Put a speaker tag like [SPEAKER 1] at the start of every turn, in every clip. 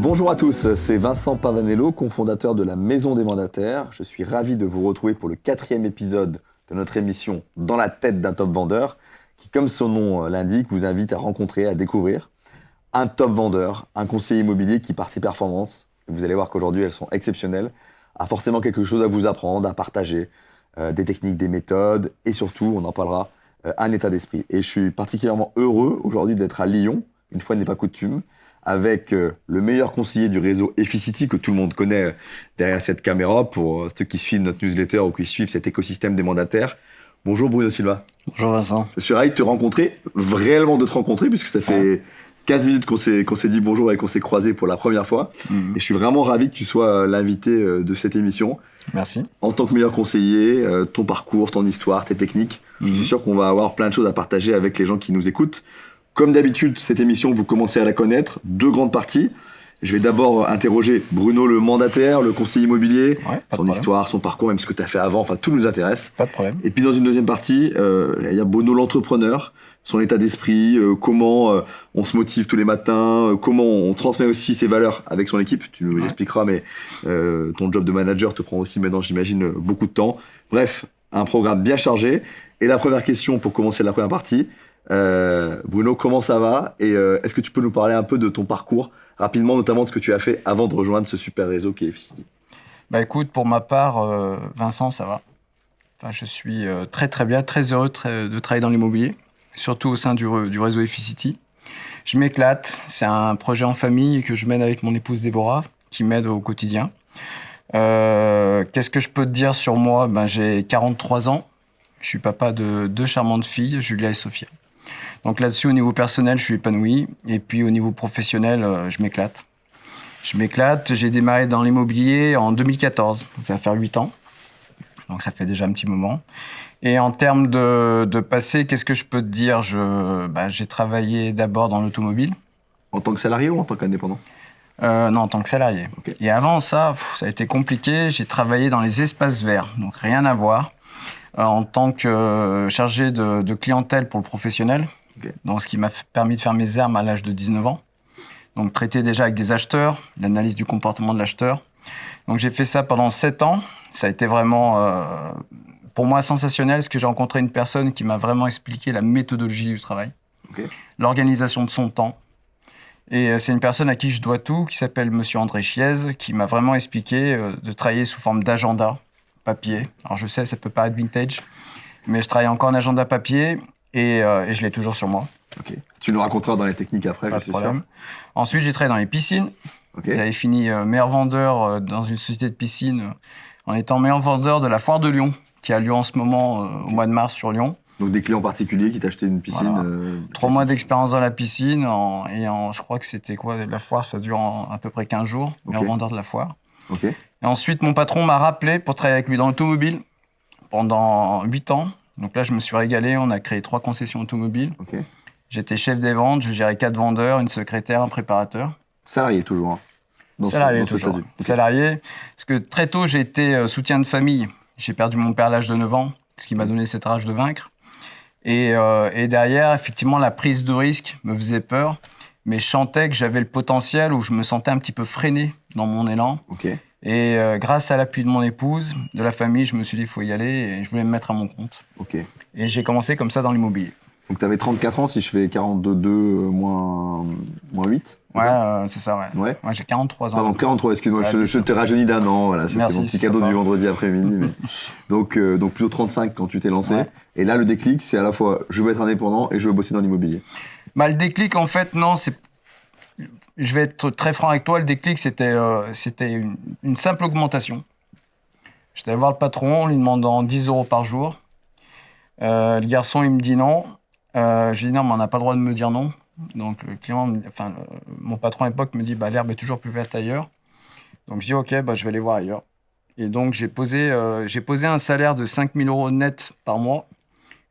[SPEAKER 1] Bonjour à tous, c'est Vincent Pavanello, cofondateur de la Maison des Mandataires. Je suis ravi de vous retrouver pour le 4e épisode de notre émission Dans la tête d'un top vendeur, qui, comme son nom l'indique, vous invite à rencontrer, à découvrir un top vendeur, un conseiller immobilier qui, par ses performances, vous allez voir qu'aujourd'hui elles sont exceptionnelles, a forcément quelque chose à vous apprendre, à partager, des techniques, des méthodes et surtout, on en parlera, un état d'esprit. Et je suis particulièrement heureux aujourd'hui d'être à Lyon, une fois n'est pas coutume, avec le meilleur conseiller du réseau Efficity que tout le monde connaît derrière cette caméra pour ceux qui suivent notre newsletter ou qui suivent cet écosystème des mandataires. Bonjour Bruno Silva.
[SPEAKER 2] Bonjour Vincent.
[SPEAKER 1] Je suis ravi de te rencontrer, réellement de te rencontrer, puisque ça fait 15 minutes qu'on s'est dit bonjour et qu'on s'est croisés pour la première fois. Et je suis vraiment ravi que tu sois l'invité de cette émission.
[SPEAKER 2] Merci.
[SPEAKER 1] En tant que meilleur conseiller, ton parcours, ton histoire, tes techniques, je suis sûr qu'on va avoir plein de choses à partager avec les gens qui nous écoutent. Comme d'habitude, cette émission, vous commencez à la connaître, 2 grandes parties. Je vais d'abord interroger Bruno, le mandataire, le conseiller immobilier, son histoire, son parcours, même ce que tu as fait avant, enfin tout nous intéresse.
[SPEAKER 2] Pas de problème.
[SPEAKER 1] Et puis dans une deuxième partie, il y a Bruno, l'entrepreneur, son état d'esprit, comment on se motive tous les matins, comment on transmet aussi ses valeurs avec son équipe. Tu nous expliqueras, mais ton job de manager te prend aussi maintenant, j'imagine, beaucoup de temps. Bref, un programme bien chargé. Et la première question pour commencer la première partie, Bruno, comment ça va? Et est-ce que tu peux nous parler un peu de ton parcours, rapidement, notamment de ce que tu as fait avant de rejoindre ce super réseau qui est Efficity?
[SPEAKER 2] Bah écoute, pour ma part, Vincent, ça va. Enfin, je suis très très bien, très heureux de travailler dans l'immobilier, surtout au sein du réseau Efficity. Je m'éclate, c'est un projet en famille que je mène avec mon épouse Déborah, qui m'aide au quotidien. Qu'est-ce que je peux te dire sur moi? J'ai 43 ans, je suis papa de 2 charmantes filles, Julia et Sophia. Donc là-dessus, au niveau personnel, je suis épanoui. Et puis au niveau professionnel, je m'éclate. J'ai démarré dans l'immobilier en 2014. Ça va faire 8 ans. Donc ça fait déjà un petit moment. Et en termes de passé, qu'est-ce que je peux te dire? J'ai travaillé d'abord dans l'automobile.
[SPEAKER 1] En tant que salarié ou en tant qu'indépendant?
[SPEAKER 2] Non, en tant que salarié. Okay. Et avant ça, ça a été compliqué. J'ai travaillé dans les espaces verts, donc rien à voir. En tant que chargé de clientèle pour le professionnel. Okay. Donc, ce qui m'a permis de faire mes armes à l'âge de 19 ans. Donc, traiter déjà avec des acheteurs, l'analyse du comportement de l'acheteur. Donc, j'ai fait ça pendant 7 ans. Ça a été vraiment, pour moi, sensationnel, parce que j'ai rencontré une personne qui m'a vraiment expliqué la méthodologie du travail, l'organisation de son temps. Et c'est une personne à qui je dois tout, qui s'appelle Monsieur André Chiez, qui m'a vraiment expliqué de travailler sous forme d'agenda papier. Alors, je sais, ça peut paraître vintage, mais je travaille encore en agenda papier. Et je l'ai toujours sur moi.
[SPEAKER 1] Okay. Tu nous raconteras dans les techniques après,
[SPEAKER 2] pas
[SPEAKER 1] je suis
[SPEAKER 2] de problème. Sûr. Ensuite, j'ai travaillé dans les piscines.
[SPEAKER 1] Okay.
[SPEAKER 2] J'avais fini meilleur vendeur dans une société de piscine en étant meilleur vendeur de la foire de Lyon, qui a lieu en ce moment au mois de mars sur Lyon.
[SPEAKER 1] Donc des clients particuliers qui t'achetaient une piscine.
[SPEAKER 2] Voilà. 3 mois d'expérience dans la piscine. Je crois que c'était quoi? La foire, ça dure à peu près 15 jours. Meilleur vendeur de la foire.
[SPEAKER 1] Okay.
[SPEAKER 2] Et ensuite, mon patron m'a rappelé pour travailler avec lui dans l'automobile pendant 8 ans. Donc là, je me suis régalé. On a créé 3 concessions automobiles.
[SPEAKER 1] Okay.
[SPEAKER 2] J'étais chef des ventes. Je gérais 4 vendeurs, une secrétaire, un préparateur.
[SPEAKER 1] Salarié toujours. Hein.
[SPEAKER 2] Salarié toujours. Okay. Salarié. Parce que très tôt, j'ai été soutien de famille. J'ai perdu mon père à l'âge de 9 ans, ce qui m'a donné cette rage de vaincre. Et derrière, effectivement, la prise de risque me faisait peur. Mais je sentais que j'avais le potentiel où je me sentais un petit peu freiné dans mon élan.
[SPEAKER 1] Okay.
[SPEAKER 2] Et grâce à l'appui de mon épouse, de la famille, je me suis dit il faut y aller et je voulais me mettre à mon compte.
[SPEAKER 1] Okay.
[SPEAKER 2] Et j'ai commencé comme ça dans l'immobilier.
[SPEAKER 1] Donc tu avais 34 ans, si je fais 42 moins 8?
[SPEAKER 2] C'est ça, ouais. Moi j'ai 43 ans.
[SPEAKER 1] Pardon, 43, excuse-moi, je te rajeunis d'1 an. Voilà, c'était mon petit cadeau du vendredi après-midi. Mais... donc plutôt 35 quand tu t'es lancé. Ouais. Et là, le déclic, c'est à la fois je veux être indépendant et je veux bosser dans l'immobilier.
[SPEAKER 2] Le déclic, en fait, non, c'est... Je vais être très franc avec toi, le déclic, c'était une simple augmentation. J'étais allé voir le patron, lui demandant 10 € par jour. Le garçon, il me dit non. Je lui dis non, mais on n'a pas le droit de me dire non. Donc le client, mon patron à l'époque me dit l'herbe est toujours plus verte ailleurs. Donc je dis ok, je vais aller voir ailleurs. Et donc j'ai posé un salaire de 5 000 € net par mois,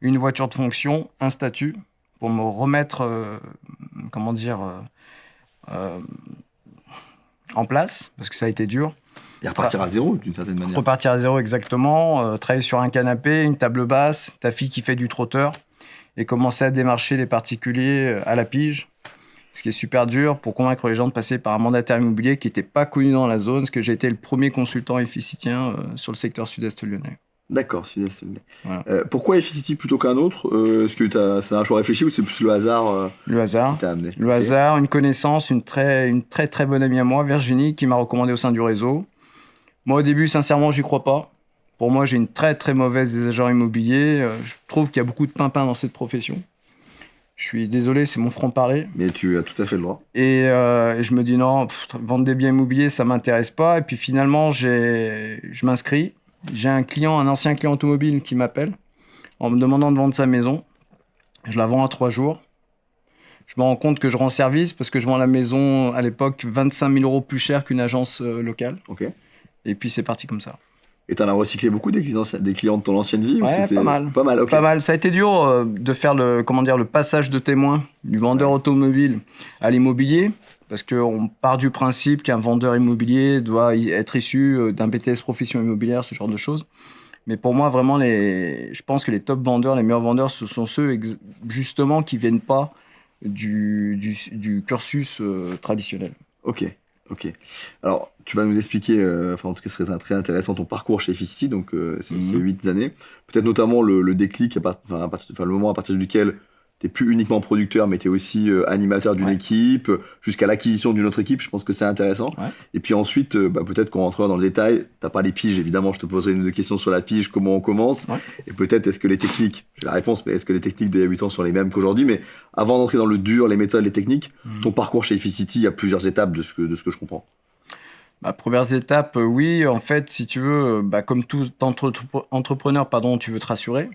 [SPEAKER 2] une voiture de fonction, un statut pour me remettre, en place, parce que ça a été dur.
[SPEAKER 1] Et repartir à zéro, d'une certaine manière.
[SPEAKER 2] Repartir à zéro, exactement. Travailler sur un canapé, une table basse, ta fille qui fait du trotteur, et commencer à démarcher les particuliers à la pige. Ce qui est super dur pour convaincre les gens de passer par un mandataire immobilier qui n'était pas connu dans la zone, parce que j'ai été le premier consultant efficitien sur le secteur sud-est lyonnais.
[SPEAKER 1] D'accord, sud-est lyonnais.
[SPEAKER 2] Voilà.
[SPEAKER 1] Pourquoi Efficity plutôt qu'un autre? Est-ce que c'est un choix réfléchi ou c'est plus le hasard
[SPEAKER 2] Le hasard.
[SPEAKER 1] qui t'a amené?
[SPEAKER 2] Le hasard, une connaissance, une très très bonne amie à moi, Virginie, qui m'a recommandé au sein du réseau. Moi, au début, sincèrement, j'y crois pas. Pour moi, j'ai une très très mauvaise des agents immobiliers. Je trouve qu'il y a beaucoup de pimpins dans cette profession. Je suis désolé, c'est mon franc-parler.
[SPEAKER 1] Mais tu as tout à fait le droit.
[SPEAKER 2] Et je me dis non, vendre des biens immobiliers, ça m'intéresse pas. Et puis finalement, je m'inscris. J'ai un ancien client automobile qui m'appelle en me demandant de vendre sa maison. Je la vends à 3 jours. Je me rends compte que je rends service parce que je vends la maison à l'époque 25 000 € plus cher qu'une agence locale.
[SPEAKER 1] Ok.
[SPEAKER 2] Et puis c'est parti comme ça.
[SPEAKER 1] Et t'en as recyclé beaucoup des clients de ton ancienne vie? Ou
[SPEAKER 2] Ouais,
[SPEAKER 1] c'était...
[SPEAKER 2] pas mal.
[SPEAKER 1] Pas mal, ok.
[SPEAKER 2] Pas mal. Ça a été dur de faire le passage de témoin du vendeur automobile à l'immobilier, parce qu'on part du principe qu'un vendeur immobilier doit être issu d'un BTS profession immobilière, ce genre de choses. Mais pour moi, vraiment, je pense que les top vendeurs, les meilleurs vendeurs, ce sont ceux justement qui viennent pas du cursus traditionnel.
[SPEAKER 1] Ok. Alors, tu vas nous expliquer, en tout cas, ce serait très intéressant, ton parcours chez Efficity, donc ces 8 années. Peut-être notamment le déclic, le moment à partir duquel tu n'es plus uniquement producteur, mais tu es aussi animateur d'une équipe, jusqu'à l'acquisition d'une autre équipe. Je pense que c'est intéressant. Ouais. Et puis ensuite, peut-être qu'on rentrera dans le détail. Tu n'as pas les piges, évidemment, je te poserai une ou deux questions sur la pige, comment on commence. Ouais. Et peut-être, est-ce que les techniques, j'ai la réponse, mais est-ce que les techniques d'il y a 8 ans sont les mêmes qu'aujourd'hui? Mais avant d'entrer dans le dur, les méthodes, les techniques, ton parcours chez Efficity, il y a plusieurs étapes de ce que je comprends.
[SPEAKER 2] Premières étapes, oui. En fait, si tu veux, comme tout entrepreneur, tu veux te rassurer.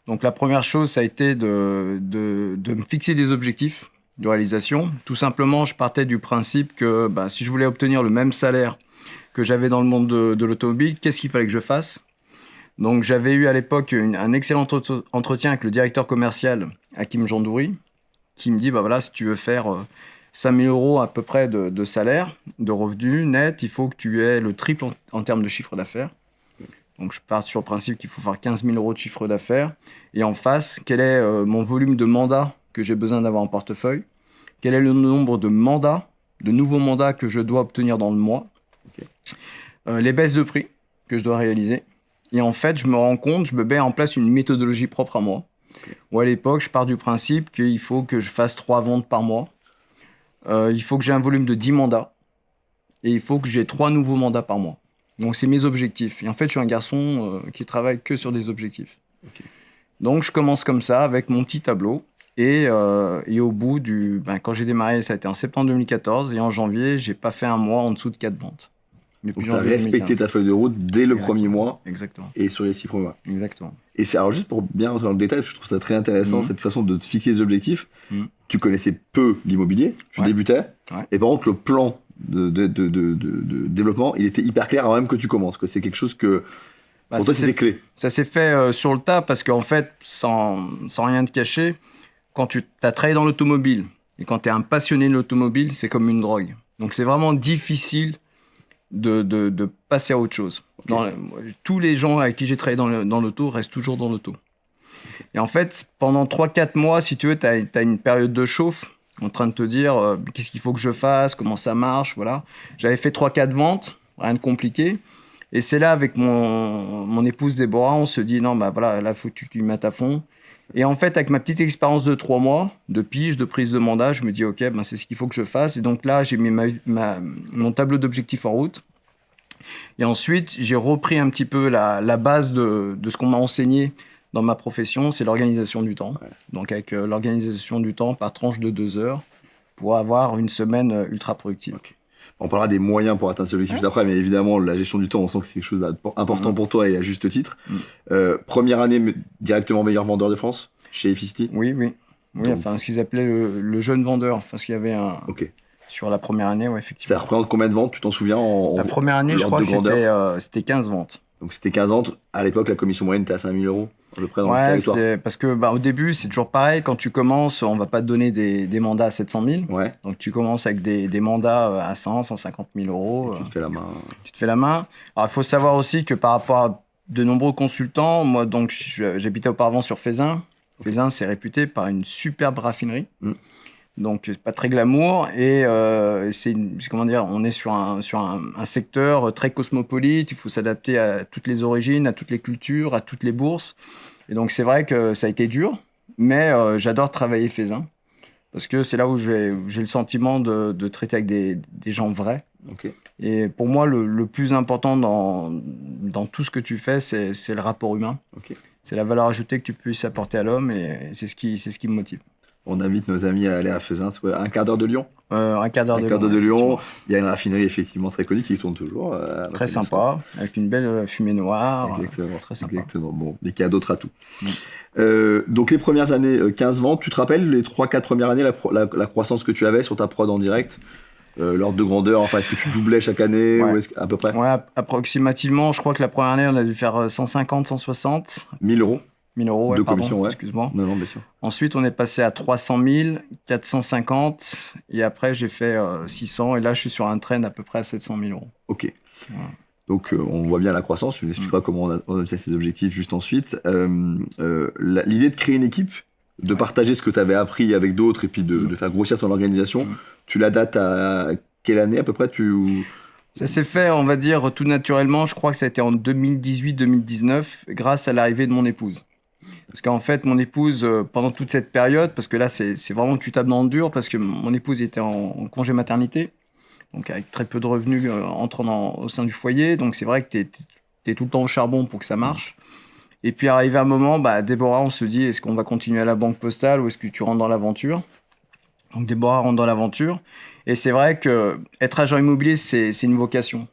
[SPEAKER 2] Donc la première chose, ça a été de me fixer des objectifs de réalisation. Tout simplement, je partais du principe que si je voulais obtenir le même salaire que j'avais dans le monde de l'automobile, qu'est-ce qu'il fallait que je fasse? Donc j'avais eu à l'époque un excellent entretien avec le directeur commercial, Hakim Jandouri, qui me dit, si tu veux faire 5 000 € à peu près de salaire, de revenus net, il faut que tu aies le triple en termes de chiffre d'affaires. Donc, je pars sur le principe qu'il faut faire 15 000 € de chiffre d'affaires. Et en face, quel est mon volume de mandats que j'ai besoin d'avoir en portefeuille? Quel est le nombre de nouveaux mandats que je dois obtenir dans le mois? Les baisses de prix que je dois réaliser. Et en fait, je me rends compte, je me mets en place une méthodologie propre à moi. Où à l'époque, je pars du principe qu'il faut que je fasse 3 ventes par mois. Il faut que j'ai un volume de 10 mandats. Et il faut que j'ai 3 nouveaux mandats par mois. Donc, c'est mes objectifs. Et en fait, je suis un garçon qui travaille que sur des objectifs. Donc, je commence comme ça, avec mon petit tableau. Et au bout quand j'ai démarré, ça a été en septembre 2014. Et en janvier, j'ai pas fait un mois en dessous de 4 ventes.
[SPEAKER 1] Donc, tu as respecté ta feuille de route dès le premier mois.
[SPEAKER 2] Exactement.
[SPEAKER 1] Et sur les 6 premiers mois.
[SPEAKER 2] Exactement.
[SPEAKER 1] Et c'est, alors, juste pour bien rentrer dans le détail, parce que je trouve ça très intéressant, cette façon de te fixer des objectifs. Tu connaissais peu l'immobilier, tu débutais. Ouais. Et par contre, le plan de développement, il était hyper clair avant même que tu commences. Que c'est quelque chose que pour toi, c'était clé.
[SPEAKER 2] Ça s'est fait sur le tas parce qu'en fait, sans rien te cacher, quand tu as travaillé dans l'automobile et quand tu es un passionné de l'automobile, c'est comme une drogue. Donc c'est vraiment difficile de passer à autre chose. Tous les gens avec qui j'ai travaillé dans l'auto restent toujours dans l'auto. Et en fait, pendant 3-4 mois, si tu veux, tu as une période de chauffe en train de te dire qu'est-ce qu'il faut que je fasse, comment ça marche, voilà. J'avais fait 3-4 ventes, rien de compliqué. Et c'est là, avec mon épouse Déborah, on se dit, non, là, il faut que tu t'y mettes à fond. Et en fait, avec ma petite expérience de 3 mois, de pige, de prise de mandat, je me dis, OK, c'est ce qu'il faut que je fasse. Et donc là, j'ai mis mon tableau d'objectifs en route. Et ensuite, j'ai repris un petit peu la base de ce qu'on m'a enseigné dans ma profession, c'est l'organisation du temps. Ouais. Donc avec l'organisation du temps par tranche de 2 heures pour avoir une semaine ultra productive.
[SPEAKER 1] Okay. On parlera des moyens pour atteindre ce objectif juste après, mais évidemment, la gestion du temps, on sent que c'est quelque chose d'important pour toi et à juste titre. Première année directement meilleur vendeur de France chez Efficity?
[SPEAKER 2] Oui, ce qu'ils appelaient le jeune vendeur, ce qu'il y avait sur la première année, effectivement.
[SPEAKER 1] Ça représente combien de ventes, tu t'en souviens
[SPEAKER 2] La première année, je crois que c'était 15 ventes.
[SPEAKER 1] Donc c'était 15 ventes. À l'époque, la commission moyenne était à 5 000 € à peu près dans le territoire.
[SPEAKER 2] C'est parce que au début, c'est toujours pareil. Quand tu commences, on va pas te donner des mandats à 700 000. Ouais. Donc tu commences avec des mandats à 150 000 €.
[SPEAKER 1] Tu te fais la main.
[SPEAKER 2] Tu te fais la main. Alors il faut savoir aussi que par rapport à de nombreux consultants, moi donc j'habitais auparavant sur Faisin. Faisin, c'est réputé par une superbe raffinerie. Donc, pas très glamour. Et comment dire, on est sur un secteur très cosmopolite. Il faut s'adapter à toutes les origines, à toutes les cultures, à toutes les bourses. Et donc, c'est vrai que ça a été dur, mais j'adore travailler Faisin. Parce que c'est là où j'ai le sentiment de traiter avec des gens vrais.
[SPEAKER 1] Ok.
[SPEAKER 2] Et pour moi, le plus important dans tout ce que tu fais, c'est le rapport humain.
[SPEAKER 1] Ok.
[SPEAKER 2] C'est la valeur ajoutée que tu puisses apporter à l'homme et c'est ce qui me motive.
[SPEAKER 1] On invite nos amis à aller à Faisin, c'est un quart d'heure de Lyon.
[SPEAKER 2] Un quart d'heure
[SPEAKER 1] de Lyon. Il y a une raffinerie effectivement très connue qui tourne toujours.
[SPEAKER 2] Très sympa, avec une belle fumée noire.
[SPEAKER 1] Exactement.
[SPEAKER 2] Très sympa.
[SPEAKER 1] Exactement. Bon, mais qui a d'autres atouts. Donc les premières années, 15 ventes, tu te rappelles les 3-4 premières années, la croissance que tu avais sur ta prod en direct, l'ordre de grandeur, enfin est-ce que tu doublais chaque année ou à peu près?
[SPEAKER 2] Ouais, approximativement, je crois que la première année on a dû faire 150, 160.
[SPEAKER 1] 1000 euros
[SPEAKER 2] 1000 euros,
[SPEAKER 1] de
[SPEAKER 2] pardon,
[SPEAKER 1] commission,
[SPEAKER 2] excuse-moi.
[SPEAKER 1] Non, bien sûr.
[SPEAKER 2] Ensuite, on est passé à 300 000, 450, et après, j'ai fait 600, et là, je suis sur un trend à peu près à 700 000 euros.
[SPEAKER 1] Ok.
[SPEAKER 2] Voilà.
[SPEAKER 1] Donc, on voit bien la croissance, tu nous expliqueras comment on obtient ces objectifs juste ensuite. L'idée de créer une équipe, de partager ce que tu avais appris avec d'autres, et puis de faire grossir ton organisation, tu la dates à quelle année à peu près
[SPEAKER 2] Ça s'est fait, on va dire, tout naturellement. Je crois que ça a été en 2018-2019, grâce à l'arrivée de mon épouse. Parce qu'en fait, mon épouse, pendant toute cette période, parce que là, c'est vraiment tu tapes dans le dur, parce que mon épouse était en congé maternité, donc avec très peu de revenus entrant au sein du foyer. Donc c'est vrai que tu es tout le temps au charbon pour que ça marche. Et puis arrivé un moment, Déborah, on se dit, est-ce qu'on va continuer à la banque postale ou est-ce que tu rentres dans l'aventure? Donc Déborah rentre dans l'aventure. Et c'est vrai que être agent immobilier, c'est une vocation.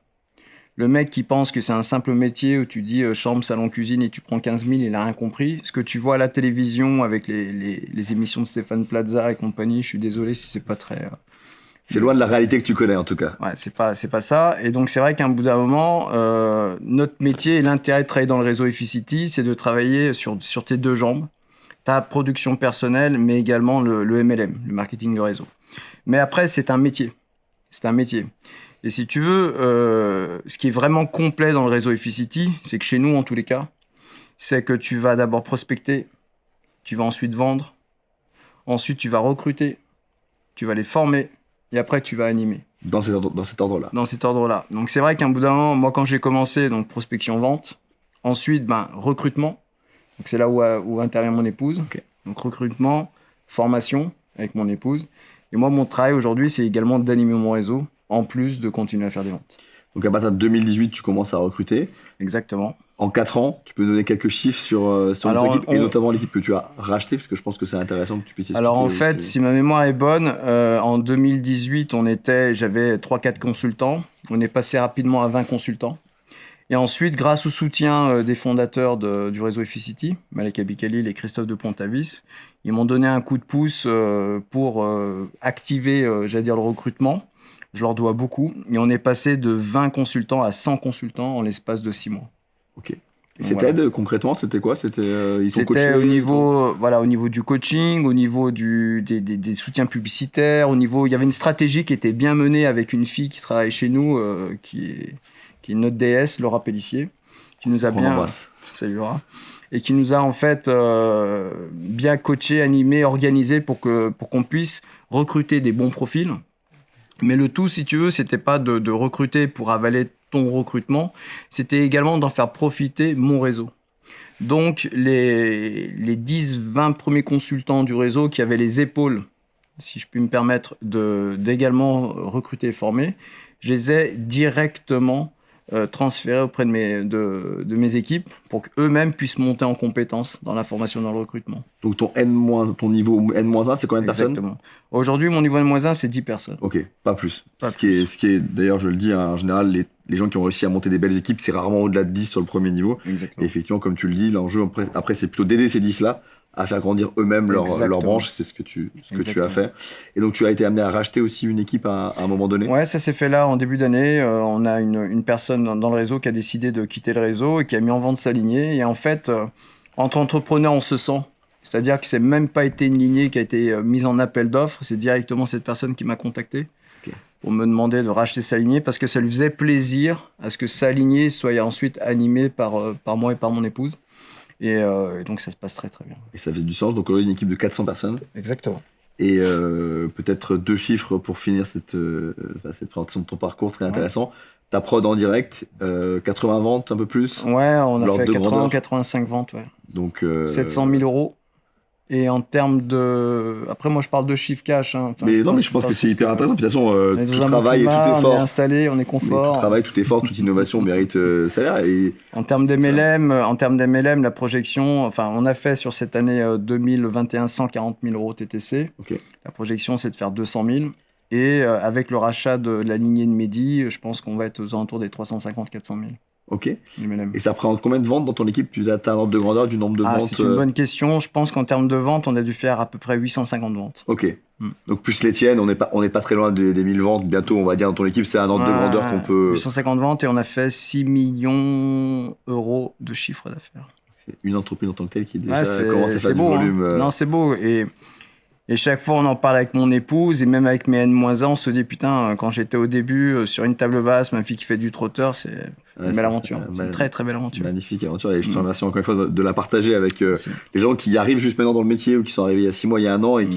[SPEAKER 2] Le mec qui pense que c'est un simple métier où tu dis chambre, salon, cuisine et tu prends 15 000, il n'a rien compris. Ce que tu vois à la télévision avec les émissions de Stéphane Plaza et compagnie, je suis désolé si c'est pas très...
[SPEAKER 1] C'est loin de la réalité que tu connais en tout cas.
[SPEAKER 2] Ouais, c'est pas ça. Et donc c'est vrai qu'à un bout d'un moment, notre métier et l'intérêt de travailler dans le réseau Efficity, c'est de travailler sur tes deux jambes. Ta production personnelle, mais également le MLM, le marketing de réseau. Mais après, c'est un métier. C'est un métier. Et si tu veux, ce qui est vraiment complet dans le réseau Efficity, c'est que chez nous, en tous les cas, c'est que tu vas d'abord prospecter, tu vas ensuite vendre, ensuite tu vas recruter, tu vas les former, et après tu vas animer.
[SPEAKER 1] Dans cet ordre-là.
[SPEAKER 2] Dans cet ordre-là. Donc c'est vrai qu'à un bout d'un moment, moi quand j'ai commencé, donc prospection-vente, ensuite recrutement, donc c'est là où intervient mon épouse.
[SPEAKER 1] Okay.
[SPEAKER 2] Donc recrutement, formation avec mon épouse. Et moi, mon travail aujourd'hui, c'est également d'animer mon réseau, en plus de continuer à faire des ventes.
[SPEAKER 1] Donc à partir de 2018, tu commences à recruter.
[SPEAKER 2] Exactement.
[SPEAKER 1] En 4 ans, tu peux donner quelques chiffres sur notre équipe, et notamment l'équipe que tu as rachetée, parce que je pense que c'est intéressant que tu puisses expliquer.
[SPEAKER 2] Alors en fait, si ma mémoire est bonne, en 2018, j'avais 3-4 consultants. On est passé rapidement à 20 consultants. Et ensuite, grâce au soutien des fondateurs du réseau Efficity, Malek Abikhalil et Christophe de Pontavis, ils m'ont donné un coup de pouce pour activer, le recrutement. Je leur dois beaucoup. Et on est passé de 20 consultants à 100 consultants en l'espace de 6 mois.
[SPEAKER 1] Ok. Et cette aide, concrètement, c'était quoi?
[SPEAKER 2] C'était au niveau du coaching, au niveau des soutiens publicitaires, il y avait une stratégie qui était bien menée avec une fille qui travaille chez nous, qui est notre DS, Laura Pellissier, qui nous a saluera, et qui nous a en fait bien coaché, animé, organisé pour qu'on puisse recruter des bons profils. Mais le tout, si tu veux, c'était pas de recruter pour avaler ton recrutement, c'était également d'en faire profiter mon réseau. Donc, les 10-20 premiers consultants du réseau qui avaient les épaules, si je puis me permettre, d'également recruter et former, je les ai directement transférés auprès de mes équipes pour qu'eux-mêmes puissent monter en compétences dans la formation, dans le recrutement.
[SPEAKER 1] Donc ton niveau N-1, c'est combien de personnes?
[SPEAKER 2] Exactement. Aujourd'hui, mon niveau N-1, c'est 10 personnes.
[SPEAKER 1] Ok, pas plus. Ce qui est, d'ailleurs, je le dis, en général, les gens qui ont réussi à monter des belles équipes, c'est rarement au-delà de 10 sur le premier niveau.
[SPEAKER 2] Exactement.
[SPEAKER 1] Et effectivement, comme tu le dis, l'enjeu après c'est plutôt d'aider ces 10-là à faire grandir eux-mêmes leur branche. C'est ce que tu as fait. Et donc, tu as été amené à racheter aussi une équipe à un moment donné?
[SPEAKER 2] Ouais, ça s'est fait là en début d'année. On a une personne dans le réseau qui a décidé de quitter le réseau et qui a mis en vente sa lignée. Et en fait, entre entrepreneurs, on se sent. C'est-à-dire que c'est même pas été une lignée qui a été mise en appel d'offres. C'est directement cette personne qui m'a contacté pour me demander de racheter sa lignée parce que ça lui faisait plaisir à ce que sa lignée soit ensuite animée par moi et par mon épouse. Et donc, ça se passe très, très bien.
[SPEAKER 1] Et ça fait du sens. Donc, on a une équipe de 400 personnes.
[SPEAKER 2] Exactement.
[SPEAKER 1] Et peut-être 2 chiffres pour finir cette présentation de ton parcours, très intéressant. Ta prod en direct, 80 ventes, un peu plus.
[SPEAKER 2] Ouais, on a fait 80, 85 ventes, ouais.
[SPEAKER 1] Donc,
[SPEAKER 2] 700 000 euros. Et en termes de... Après, moi, je parle de chiffre cash. Hein. Enfin,
[SPEAKER 1] mais je pense que c'est hyper intéressant. De toute façon, tout travail et tout effort.
[SPEAKER 2] On est installé, on est confort.
[SPEAKER 1] Tout travail, tout effort, toute innovation mérite salaire. Et...
[SPEAKER 2] En termes d'MLM, la projection... Enfin, on a fait sur cette année 2021 140 000 euros TTC.
[SPEAKER 1] Okay.
[SPEAKER 2] La projection, c'est de faire 200 000. Et avec le rachat de la lignée de Mehdi, je pense qu'on va être aux alentours des 350 400 000.
[SPEAKER 1] Ok. Et ça prend combien de ventes dans ton équipe? Tu as un ordre de grandeur du nombre de ventes?
[SPEAKER 2] C'est une bonne question. Je pense qu'en termes de ventes, on a dû faire à peu près 850 ventes.
[SPEAKER 1] Ok. Donc plus les tiennes, on n'est pas très loin des 1000 ventes. Bientôt, on va dire, dans ton équipe, c'est un ordre de grandeur qu'on peut...
[SPEAKER 2] 850 ventes et on a fait 6 millions d'euros de chiffre d'affaires.
[SPEAKER 1] C'est une entreprise en tant que telle qui déjà commence à faire du
[SPEAKER 2] beau,
[SPEAKER 1] volume.
[SPEAKER 2] Hein. Non, c'est beau. Et chaque fois, on en parle avec mon épouse et même avec mes N-1, on se dit, putain, quand j'étais au début, sur une table basse, ma fille qui fait du trotteur, c'est une belle aventure. C'est une très, très belle aventure.
[SPEAKER 1] Magnifique aventure. Et je te remercie encore une fois de la partager avec les gens qui arrivent juste maintenant dans le métier ou qui sont arrivés il y a 6 mois, il y a 1 an et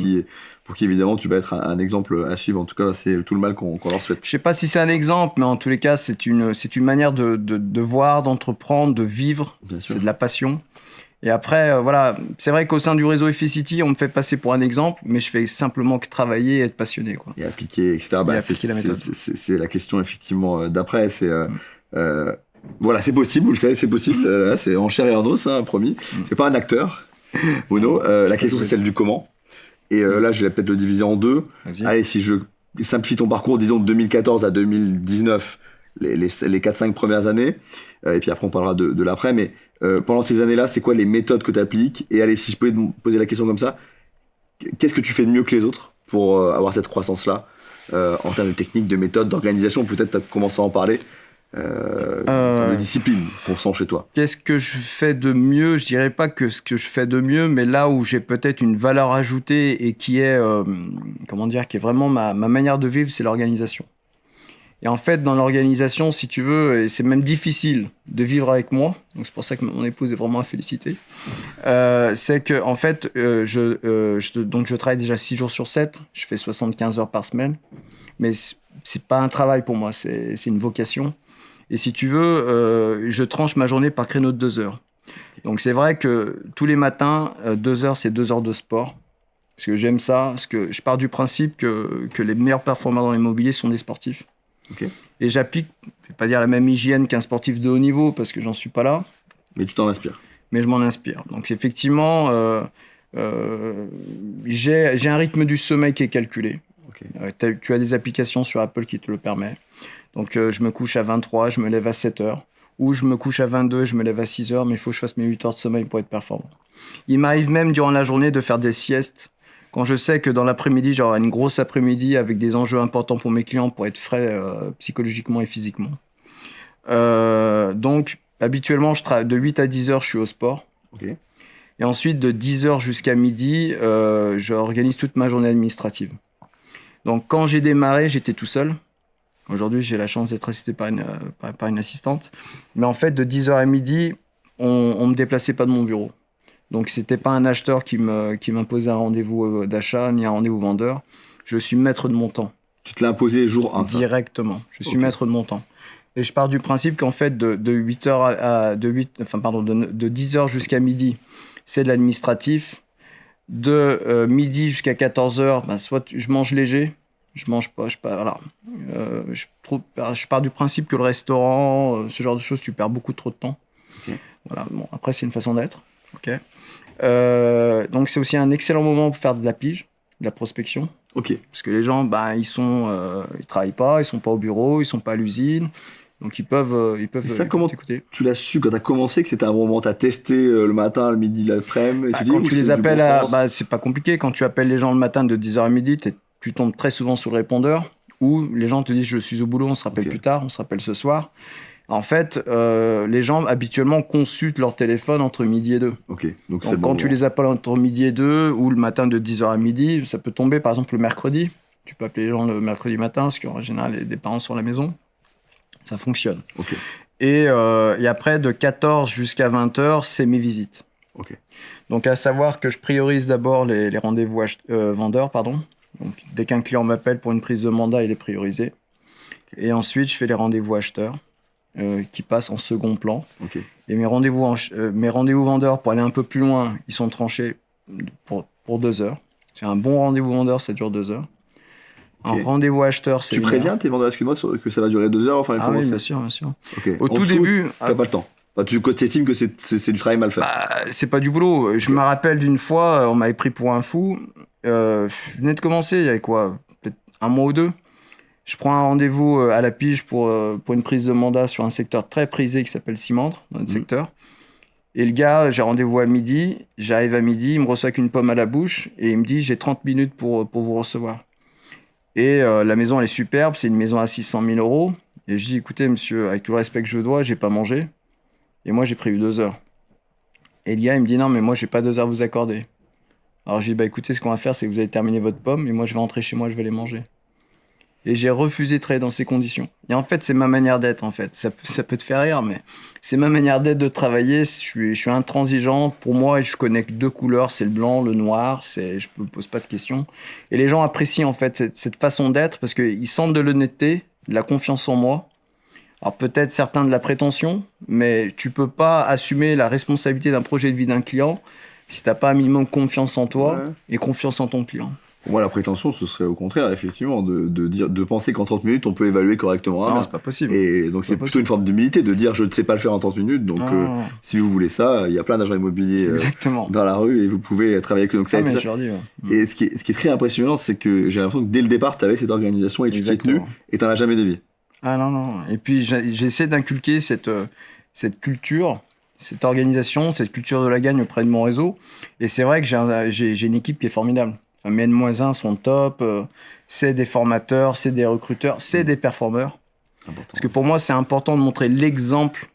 [SPEAKER 1] pour qui, évidemment, tu vas être un exemple à suivre. En tout cas, c'est tout le mal qu'on leur souhaite.
[SPEAKER 2] Je sais pas si c'est un exemple, mais en tous les cas, c'est une manière de voir, d'entreprendre, de vivre. C'est de la passion. Et après, voilà, c'est vrai qu'au sein du réseau Efficity, on me fait passer pour un exemple, mais je fais simplement que travailler et être passionné, quoi.
[SPEAKER 1] Et appliquer, etc.
[SPEAKER 2] Appliquer la méthode.
[SPEAKER 1] C'est la question, effectivement, d'après. Voilà, c'est possible, vous le savez, c'est possible. Là, c'est en chair et en os, hein, promis. C'est pas un acteur, Bruno. La question, c'est celle du comment. Et là, je vais peut-être le diviser en 2. Vas-y. Allez, si je simplifie ton parcours, disons de 2014 à 2019, les 4-5 premières années, et puis après, on parlera de l'après, mais pendant ces années-là, c'est quoi les méthodes que tu appliques? Et allez, si je pouvais te poser la question comme ça, qu'est-ce que tu fais de mieux que les autres pour avoir cette croissance-là en termes de technique, de méthode, d'organisation? Peut-être tu as commencé à en parler. De discipline qu'on sent chez toi.
[SPEAKER 2] Qu'est-ce que je fais de mieux? Je dirais pas que ce que je fais de mieux, mais là où j'ai peut-être une valeur ajoutée et qui est, qui est vraiment ma manière de vivre, c'est l'organisation. Et en fait, dans l'organisation, si tu veux, et c'est même difficile de vivre avec moi, donc c'est pour ça que mon épouse est vraiment à féliciter, c'est que en fait, je travaille déjà 6 jours sur 7, je fais 75 heures par semaine, mais c'est pas un travail pour moi, c'est une vocation. Et si tu veux, je tranche ma journée par créneau de 2 heures. Donc c'est vrai que tous les matins, 2 heures, c'est 2 heures de sport. Parce que j'aime ça, parce que je pars du principe que les meilleurs performeurs dans l'immobilier sont des sportifs.
[SPEAKER 1] Okay.
[SPEAKER 2] Et j'applique, je vais pas dire la même hygiène qu'un sportif de haut niveau, parce que j'en suis pas là.
[SPEAKER 1] Mais tu t'en inspires.
[SPEAKER 2] Mais je m'en inspire. Donc effectivement, j'ai un rythme du sommeil qui est calculé. Okay. Tu as des applications sur Apple qui te le permettent. Donc je me couche à 23, je me lève à 7 heures. Ou je me couche à 22, je me lève à 6 heures, mais il faut que je fasse mes 8 heures de sommeil pour être performant. Il m'arrive même durant la journée de faire des siestes. Quand je sais que dans l'après-midi, j'aurai une grosse après-midi avec des enjeux importants pour mes clients pour être frais psychologiquement et physiquement. Donc, habituellement, de 8 à 10 heures, je suis au sport.
[SPEAKER 1] Okay.
[SPEAKER 2] Et ensuite, de 10 heures jusqu'à midi, j'organise toute ma journée administrative. Donc, quand j'ai démarré, j'étais tout seul. Aujourd'hui, j'ai la chance d'être assisté par une assistante. Mais en fait, de 10h à midi, on ne me déplaçait pas de mon bureau. Donc, ce n'était pas un acheteur qui m'imposait un rendez-vous d'achat ni un rendez-vous vendeur. Je suis maître de mon temps.
[SPEAKER 1] Tu te l'as imposé jour 1,
[SPEAKER 2] directement. Je suis maître de mon temps. Et je pars du principe qu'en fait, de 10h jusqu'à midi, c'est de l'administratif. De midi jusqu'à 14h, soit je mange léger, je mange pas, voilà. Je pars du principe que le restaurant, ce genre de choses, tu perds beaucoup trop de temps. Okay. Voilà. Bon, après, c'est une façon d'être. Okay. Donc, c'est aussi un excellent moment pour faire de la pige, de la prospection.
[SPEAKER 1] Okay.
[SPEAKER 2] Parce que les gens, ils travaillent pas, ils sont pas au bureau, ils sont pas à l'usine. Donc, ils peuvent
[SPEAKER 1] ça, comment t'écouter. Tu l'as su quand tu as commencé que c'était un bon moment? Tu as testé le matin, le midi, l'après-midi et
[SPEAKER 2] quand tu les appelles c'est pas compliqué. Quand tu appelles les gens le matin de 10h à midi, tu tombes très souvent sur le répondeur où les gens te disent je suis au boulot, on se rappelle plus tard, on se rappelle ce soir. En fait, les gens habituellement consultent leur téléphone entre midi et 2.
[SPEAKER 1] Okay. Donc
[SPEAKER 2] quand tu les appelles entre midi et 2 ou le matin de 10h à midi, ça peut tomber par exemple le mercredi. Tu peux appeler les gens le mercredi matin parce qu'en général, des parents sont à la maison. Ça fonctionne.
[SPEAKER 1] Okay.
[SPEAKER 2] Et après, de 14 jusqu'à 20h, c'est mes visites.
[SPEAKER 1] Ok.
[SPEAKER 2] Donc, à savoir que je priorise d'abord les rendez-vous vendeurs, pardon. Donc, dès qu'un client m'appelle pour une prise de mandat, il est priorisé. Et ensuite, je fais les rendez-vous acheteurs qui passent en second plan.
[SPEAKER 1] Ok.
[SPEAKER 2] Et mes rendez-vous vendeurs, pour aller un peu plus loin, ils sont tranchés pour 2 heures. C'est un bon rendez-vous vendeur, ça dure 2 heures.
[SPEAKER 1] Ok.
[SPEAKER 2] Un rendez-vous acheteur, c'est
[SPEAKER 1] Tu
[SPEAKER 2] 1 heure.
[SPEAKER 1] préviens tes vendeurs, excuse-moi, que ça va durer 2 heures, enfin,
[SPEAKER 2] Ah
[SPEAKER 1] comment
[SPEAKER 2] oui,
[SPEAKER 1] c'est
[SPEAKER 2] bien sûr, bien sûr.
[SPEAKER 1] Ok.
[SPEAKER 2] Au
[SPEAKER 1] En
[SPEAKER 2] tout
[SPEAKER 1] dessous,
[SPEAKER 2] début,
[SPEAKER 1] t'as pas le temps. Enfin, tu estimes que c'est du travail mal fait.
[SPEAKER 2] c'est pas du boulot. Je me rappelle d'une fois, on m'avait pris pour un fou. Je venais de commencer, il y avait quoi, peut-être 1 mois ou 2. Je prends un rendez-vous à la pige pour une prise de mandat sur un secteur très prisé qui s'appelle Simandre, dans notre secteur. Et le gars, j'ai rendez-vous à midi, j'arrive à midi, il me reçoit qu'une pomme à la bouche et il me dit « j'ai 30 minutes pour vous recevoir ». Et la maison, elle est superbe, c'est une maison à 600 000 euros. Et je dis « écoutez, monsieur, avec tout le respect que je dois, j'ai pas mangé. » Et moi, j'ai prévu 2 heures. Et le gars, il me dit « non, mais moi, j'ai pas 2 heures à vous accorder. » Alors, je dis « bah écoutez, ce qu'on va faire, c'est que vous allez terminer votre pomme et moi, je vais rentrer chez moi, je vais les manger. » Et j'ai refusé de travailler dans ces conditions. Et en fait, c'est ma manière d'être, en fait. Ça peut te faire rire, mais c'est ma manière d'être, de travailler. Je suis intransigeant. Pour moi, je connais que 2 couleurs, c'est le blanc, le noir. Je me pose pas de questions. Et les gens apprécient, en fait, cette façon d'être parce qu'ils sentent de l'honnêteté, de la confiance en moi. Alors peut-être certains de la prétention, mais tu peux pas assumer la responsabilité d'un projet de vie d'un client si t'as pas un minimum de confiance en toi et confiance en ton client.
[SPEAKER 1] Pour moi, la prétention, ce serait au contraire, effectivement, de penser qu'en 30 minutes, on peut évaluer correctement un
[SPEAKER 2] Non,
[SPEAKER 1] bien.
[SPEAKER 2] c'est pas possible.
[SPEAKER 1] Et donc, c'est plutôt une forme d'humilité de dire je ne sais pas le faire en 30 minutes. Donc, si vous voulez ça, il y a plein d'agents immobiliers dans la rue et vous pouvez travailler avec eux. Donc, ça
[SPEAKER 2] mais je leur dis,
[SPEAKER 1] Et ce qui est très impressionnant, c'est que j'ai l'impression que dès le départ, tu avais cette organisation et tu t'y es tenu et tu n'en as jamais dévié.
[SPEAKER 2] Ah non. Et puis, j'essaie d'inculquer cette culture, cette organisation, cette culture de la gagne auprès de mon réseau. Et c'est vrai que j'ai une équipe qui est formidable. Enfin, mes N-1 sont top, c'est des formateurs, c'est des recruteurs, c'est des performeurs. Parce que pour moi, c'est important de montrer l'exemple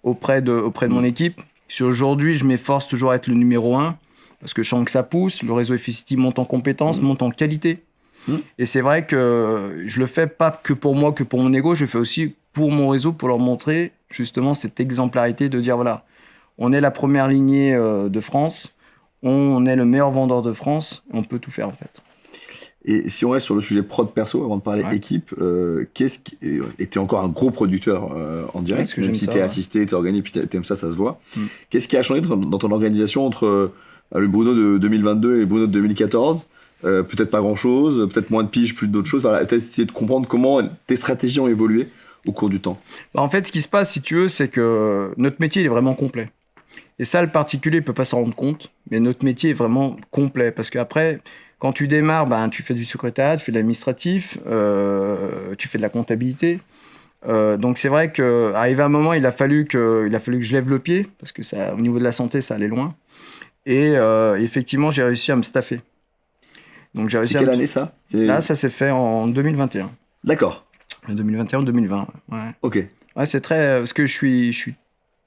[SPEAKER 2] auprès de mon équipe. Si aujourd'hui, je m'efforce toujours à être le numéro 1, parce que je sens que ça pousse, le réseau FCT monte en compétences, monte en qualité. Et c'est vrai que je le fais pas que pour moi, que pour mon ego, je le fais aussi pour mon réseau, pour leur montrer justement cette exemplarité de dire voilà, on est la première lignée de France, on est le meilleur vendeur de France, on peut tout faire en fait.
[SPEAKER 1] Et si on reste sur le sujet prod perso, avant de parler équipe, et t'es encore un gros producteur en direct, même si t'es assisté, t'es organisé, puis t'aimes ça, ça se voit. Qu'est-ce qui a changé dans ton organisation entre le Bruno de 2022 et le Bruno de 2014 peut-être pas grand-chose, peut-être moins de piges, plus d'autres choses. Voilà, t'as essayé de comprendre comment tes stratégies ont évolué au cours du temps.
[SPEAKER 2] En fait, ce qui se passe, si tu veux, c'est que notre métier il est vraiment complet. Et ça, le particulier ne peut pas s'en rendre compte, mais notre métier est vraiment complet. Parce qu'après, quand tu démarres, tu fais du secrétariat, tu fais de l'administratif, tu fais de la comptabilité. Donc c'est vrai qu'arrivé à un moment, il a fallu que je lève le pied, parce que ça, au niveau de la santé, ça allait loin. Et effectivement, j'ai réussi à me staffer. Donc, j'ai réussi
[SPEAKER 1] quelle année ça ?
[SPEAKER 2] Là, ça s'est fait en 2021.
[SPEAKER 1] D'accord.
[SPEAKER 2] 2021-2020, ouais.
[SPEAKER 1] Ok.
[SPEAKER 2] Ouais, c'est très... Parce que je suis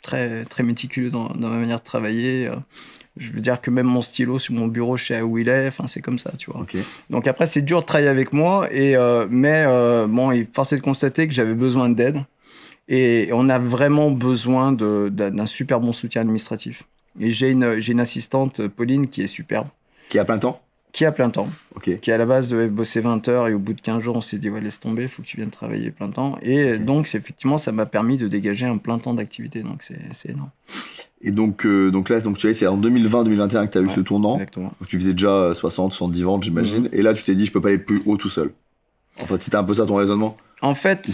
[SPEAKER 2] très, très méticuleux dans ma manière de travailler. Je veux dire que même mon stylo sur mon bureau, je sais où il est. Enfin, c'est comme ça, tu vois.
[SPEAKER 1] Okay.
[SPEAKER 2] Donc après, c'est dur de travailler avec moi. Mais il force est de constater que j'avais besoin d'aide. Et on a vraiment besoin d'un super bon soutien administratif. Et j'ai une assistante, Pauline, qui est superbe.
[SPEAKER 1] Qui est à plein temps ?
[SPEAKER 2] Qui a plein temps,
[SPEAKER 1] okay.
[SPEAKER 2] Qui à la base devait bosser 20 heures et au bout de 15 jours, on s'est dit ouais, laisse tomber, il faut que tu viennes travailler plein temps. Et donc, effectivement, ça m'a permis de dégager un plein temps d'activité, donc c'est énorme.
[SPEAKER 1] Et donc là, tu vois, c'est en 2020-2021 que tu as eu ce tournant.
[SPEAKER 2] Exactement.
[SPEAKER 1] Donc, tu faisais déjà 60-70 ventes, j'imagine. Et là, tu t'es dit, je peux pas aller plus haut tout seul. En fait, c'était un peu ça ton raisonnement ?
[SPEAKER 2] En fait,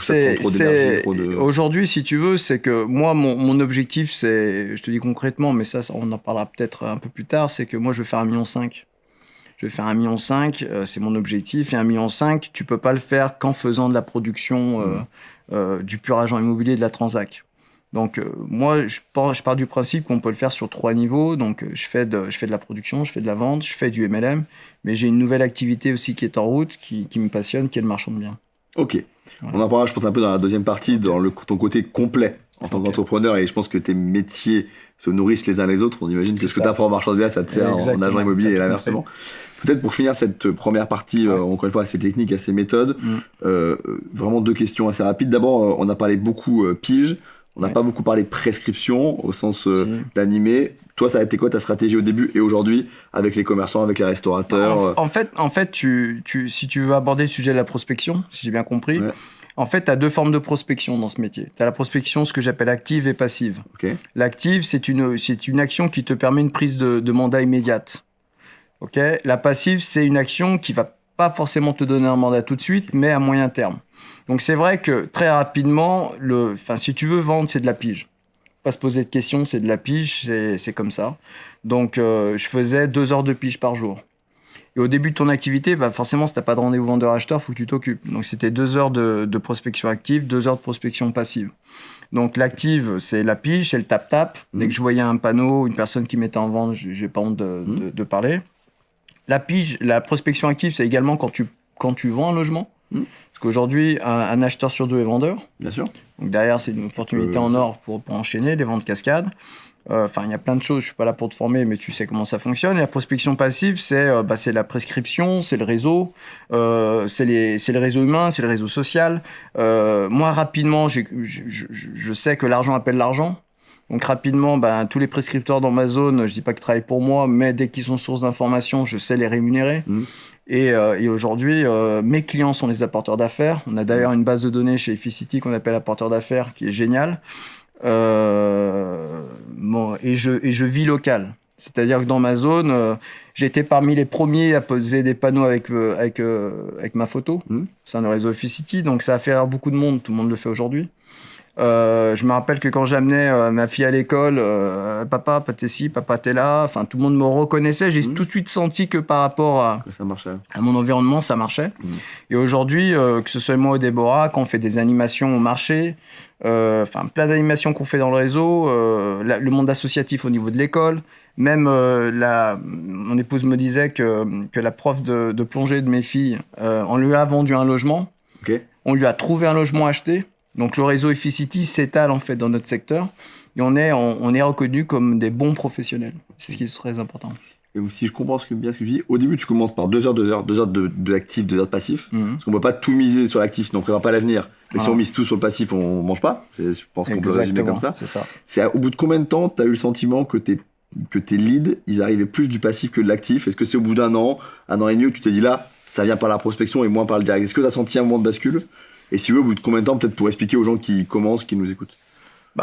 [SPEAKER 2] aujourd'hui, si tu veux, c'est que moi, mon objectif, c'est, je te dis concrètement, mais ça, on en parlera peut-être un peu plus tard, c'est que moi, je veux faire 1,5 million. Je vais faire 1,5 million, c'est mon objectif. Et 1,5 million, tu peux pas le faire qu'en faisant de la production du pur agent immobilier de la transac. Donc, moi, je pars du principe qu'on peut le faire sur 3 niveaux. Donc, je fais de la production, je fais de la vente, je fais du MLM. Mais j'ai une nouvelle activité aussi qui est en route, qui me passionne, qui est le marchand de biens.
[SPEAKER 1] Ok. Voilà. On en parlera, je pense, un peu dans la deuxième partie, dans ton côté complet en tant qu'entrepreneur. Et je pense que tes métiers se nourrissent les uns les autres. On imagine que ce que tu apprends en marchand de biens, ça te sert en agent immobilier et l'inversement. Peut-être pour finir cette première partie, encore une fois, assez technique, assez méthode, vraiment 2 questions assez rapides. D'abord, on a parlé beaucoup pige. On n'a pas beaucoup parlé prescription au sens d'animer. Toi, ça a été quoi ta stratégie au début et aujourd'hui avec les commerçants, avec les restaurateurs?
[SPEAKER 2] En fait, si tu veux aborder le sujet de la prospection, si j'ai bien compris, en fait, tu as 2 formes de prospection dans ce métier. Tu as la prospection, ce que j'appelle active et passive.
[SPEAKER 1] Okay.
[SPEAKER 2] L'active, c'est une action qui te permet une prise de mandat immédiate. Okay. La passive, c'est une action qui va pas forcément te donner un mandat tout de suite, mais à moyen terme. Donc c'est vrai que très rapidement, si tu veux vendre, c'est de la pige. Pas se poser de questions, c'est de la pige, c'est comme ça. Donc je faisais 2 heures de pige par jour. Et au début de ton activité, forcément, si tu n'as pas de rendez-vous vendeur-acheteur, il faut que tu t'occupes. Donc c'était 2 heures de prospection active, 2 heures de prospection passive. Donc l'active, c'est la pige, c'est le tap-tap. Dès que je voyais un panneau, une personne qui mettait en vente, je n'ai pas honte de parler. La prospection active, c'est également quand tu vends un logement. Parce qu'aujourd'hui, un acheteur sur 2 est vendeur.
[SPEAKER 1] Bien sûr.
[SPEAKER 2] Donc derrière, c'est une opportunité en or pour enchaîner des ventes cascades. Il y a plein de choses, je ne suis pas là pour te former, mais tu sais comment ça fonctionne. Et la prospection passive, c'est la prescription, c'est le réseau, c'est le réseau humain, c'est le réseau social. Moi, rapidement, je sais que l'argent appelle l'argent. Donc rapidement, tous les prescripteurs dans ma zone, je ne dis pas qu'ils travaillent pour moi, mais dès qu'ils sont source d'informations, je sais les rémunérer. Et aujourd'hui, mes clients sont les apporteurs d'affaires. On a d'ailleurs une base de données chez Efficity qu'on appelle apporteur d'affaires, qui est géniale. Et je vis local. C'est-à-dire que dans ma zone, j'étais parmi les premiers à poser des panneaux avec ma photo. C'est un réseau Efficity, donc ça a fait rire beaucoup de monde. Tout le monde le fait aujourd'hui. Je me rappelle que quand j'amenais ma fille à l'école, papa, t'es ci, papa, t'es là. Enfin, tout le monde me reconnaissait. J'ai tout de suite senti que par rapport à mon environnement, ça marchait. Et aujourd'hui, que ce soit moi ou Déborah, quand on fait des animations au marché, plein d'animations qu'on fait dans le réseau, le monde associatif au niveau de l'école, même mon épouse me disait que la prof de plongée de mes filles, on lui a vendu un logement. On lui a trouvé un logement acheté. Donc le réseau Efficity s'étale en fait dans notre secteur et on est reconnu comme des bons professionnels. C'est ce qui est très important.
[SPEAKER 1] Et si je comprends bien ce que tu dis, au début tu commences par 2 heures de actif, 2 heures de passif, parce qu'on ne peut pas tout miser sur l'actif, sinon on ne prépare pas l'avenir. Mais si on mise tout sur le passif, on ne mange pas. Je pense qu'on peut le résumer comme ça.
[SPEAKER 2] C'est ça.
[SPEAKER 1] Au bout de combien de temps tu as eu le sentiment que tes leads, ils arrivaient plus du passif que de l'actif? Est-ce que c'est au bout d'un an et demi où tu t'es dit là, ça vient par la prospection et moins par le direct? Est-ce que tu as senti un moment de bascule? Et si vous, au bout de combien de temps, peut-être pour expliquer aux gens qui commencent, qui nous écoutent?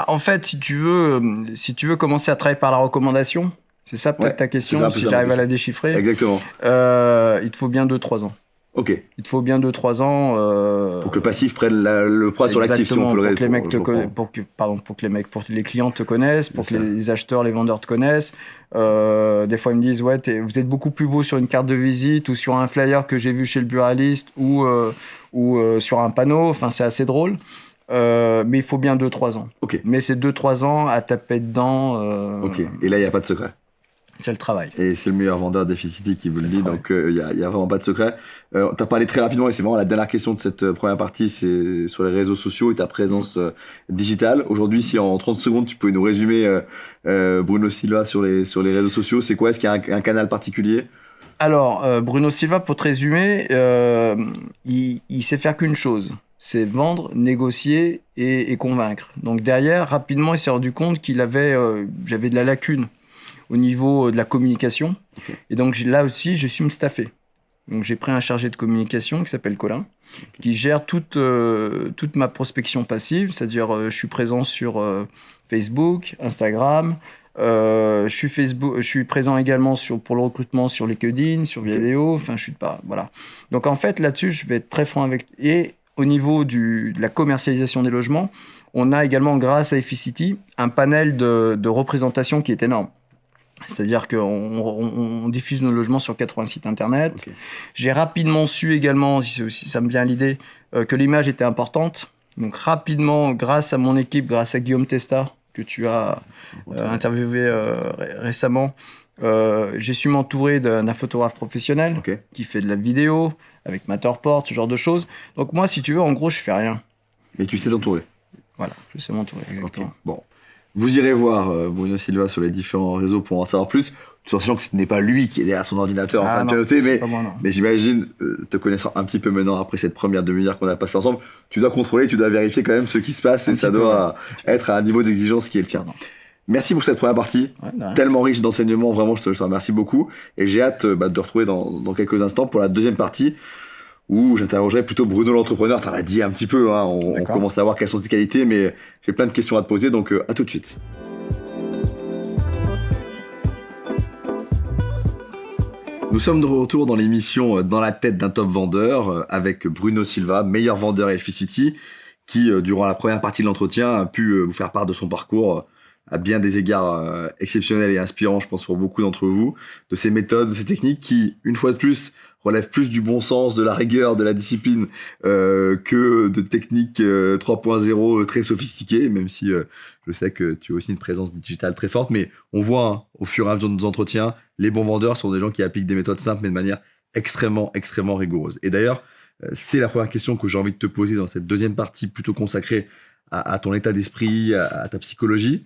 [SPEAKER 2] En fait, si tu veux commencer à travailler par la recommandation, c'est ça peut-être ta question, si j'arrive à la déchiffrer.
[SPEAKER 1] Exactement.
[SPEAKER 2] Il te faut bien 2-3 ans.
[SPEAKER 1] Ok.
[SPEAKER 2] Il te faut bien 2-3 ans.
[SPEAKER 1] Pour que le passif prenne le poids sur l'actif, si on peut
[SPEAKER 2] pour que les clients te connaissent, pour que les acheteurs, les vendeurs te connaissent. Des fois, ils me disent vous êtes beaucoup plus beau sur une carte de visite ou sur un flyer que j'ai vu chez le buraliste ou sur un panneau. Enfin, c'est assez drôle. Mais il faut bien 2-3 ans.
[SPEAKER 1] Okay.
[SPEAKER 2] Mais c'est 2-3 ans à taper dedans.
[SPEAKER 1] Ok. Et là, il n'y a pas de secret.
[SPEAKER 2] C'est le travail.
[SPEAKER 1] Et c'est le meilleur vendeur d'Efficity qui vous le dit, donc il n'y a vraiment pas de secret. Tu as parlé très rapidement, et c'est vraiment la dernière question de cette première partie, c'est sur les réseaux sociaux et ta présence digitale. Aujourd'hui, si en 30 secondes, tu peux nous résumer Bruno Silva sur les réseaux sociaux, c'est quoi? Est-ce qu'il y a un canal particulier?
[SPEAKER 2] Alors, Bruno Silva, pour te résumer, il sait faire qu'une chose, c'est vendre, négocier et convaincre. Donc derrière, rapidement, il s'est rendu compte j'avais de la lacune au niveau de la communication. Okay. Et donc là aussi, je suis me staffé. Donc j'ai pris un chargé de communication qui s'appelle Colin, qui gère toute ma prospection passive, c'est-à-dire je suis présent sur Facebook, Instagram, je suis présent également pour le recrutement sur LinkedIn, sur Viadeo, enfin je suis pas, voilà. Donc en fait là-dessus, je vais être très franc avec. Et au niveau de la commercialisation des logements, on a également, grâce à Efficity, un panel de représentation qui est énorme. C'est-à-dire qu'on diffuse nos logements sur 80 sites internet. Okay. J'ai rapidement su également, si ça me vient à l'idée, que l'image était importante. Donc rapidement, grâce à mon équipe, grâce à Guillaume Testa, que tu as interviewé récemment, j'ai su m'entourer d'un photographe professionnel qui fait de la vidéo, avec Matterport, ce genre de choses. Donc moi, si tu veux, en gros, je fais rien.
[SPEAKER 1] Mais tu sais t'entourer.
[SPEAKER 2] Voilà, je sais m'entourer, exactement.
[SPEAKER 1] Okay. Bon. Vous irez voir Bruno Silva sur les différents réseaux pour en savoir plus, tout en sachant que ce n'est pas lui qui est derrière son ordinateur en train de pianoter, mais j'imagine, te connaissant un petit peu maintenant après cette première demi-heure qu'on a passée ensemble, tu dois contrôler, tu dois vérifier quand même ce qui se passe et ça doit être à un niveau d'exigence qui est le tien. Merci pour cette première partie, tellement riche d'enseignements, vraiment je te remercie beaucoup et j'ai hâte de te retrouver dans quelques instants pour la deuxième partie où j'interrogerai plutôt Bruno l'entrepreneur. T'en as dit un petit peu, hein, on commence à voir quelles sont tes qualités, mais j'ai plein de questions à te poser, donc à tout de suite. Nous sommes de retour dans l'émission Dans la tête d'un top vendeur avec Bruno Silva, meilleur vendeur FICT, qui durant la première partie de l'entretien a pu vous faire part de son parcours à bien des égards exceptionnels et inspirants, je pense pour beaucoup d'entre vous, de ses méthodes, de ses techniques qui, une fois de plus, relève plus du bon sens, de la rigueur, de la discipline que de techniques 3.0 très sophistiquées, même si je sais que tu as aussi une présence digitale très forte, mais on voit au fur et à mesure de nos entretiens, les bons vendeurs sont des gens qui appliquent des méthodes simples mais de manière extrêmement rigoureuse. Et d'ailleurs, c'est la première question que j'ai envie de te poser dans cette deuxième partie plutôt consacrée à ton état d'esprit, à ta psychologie.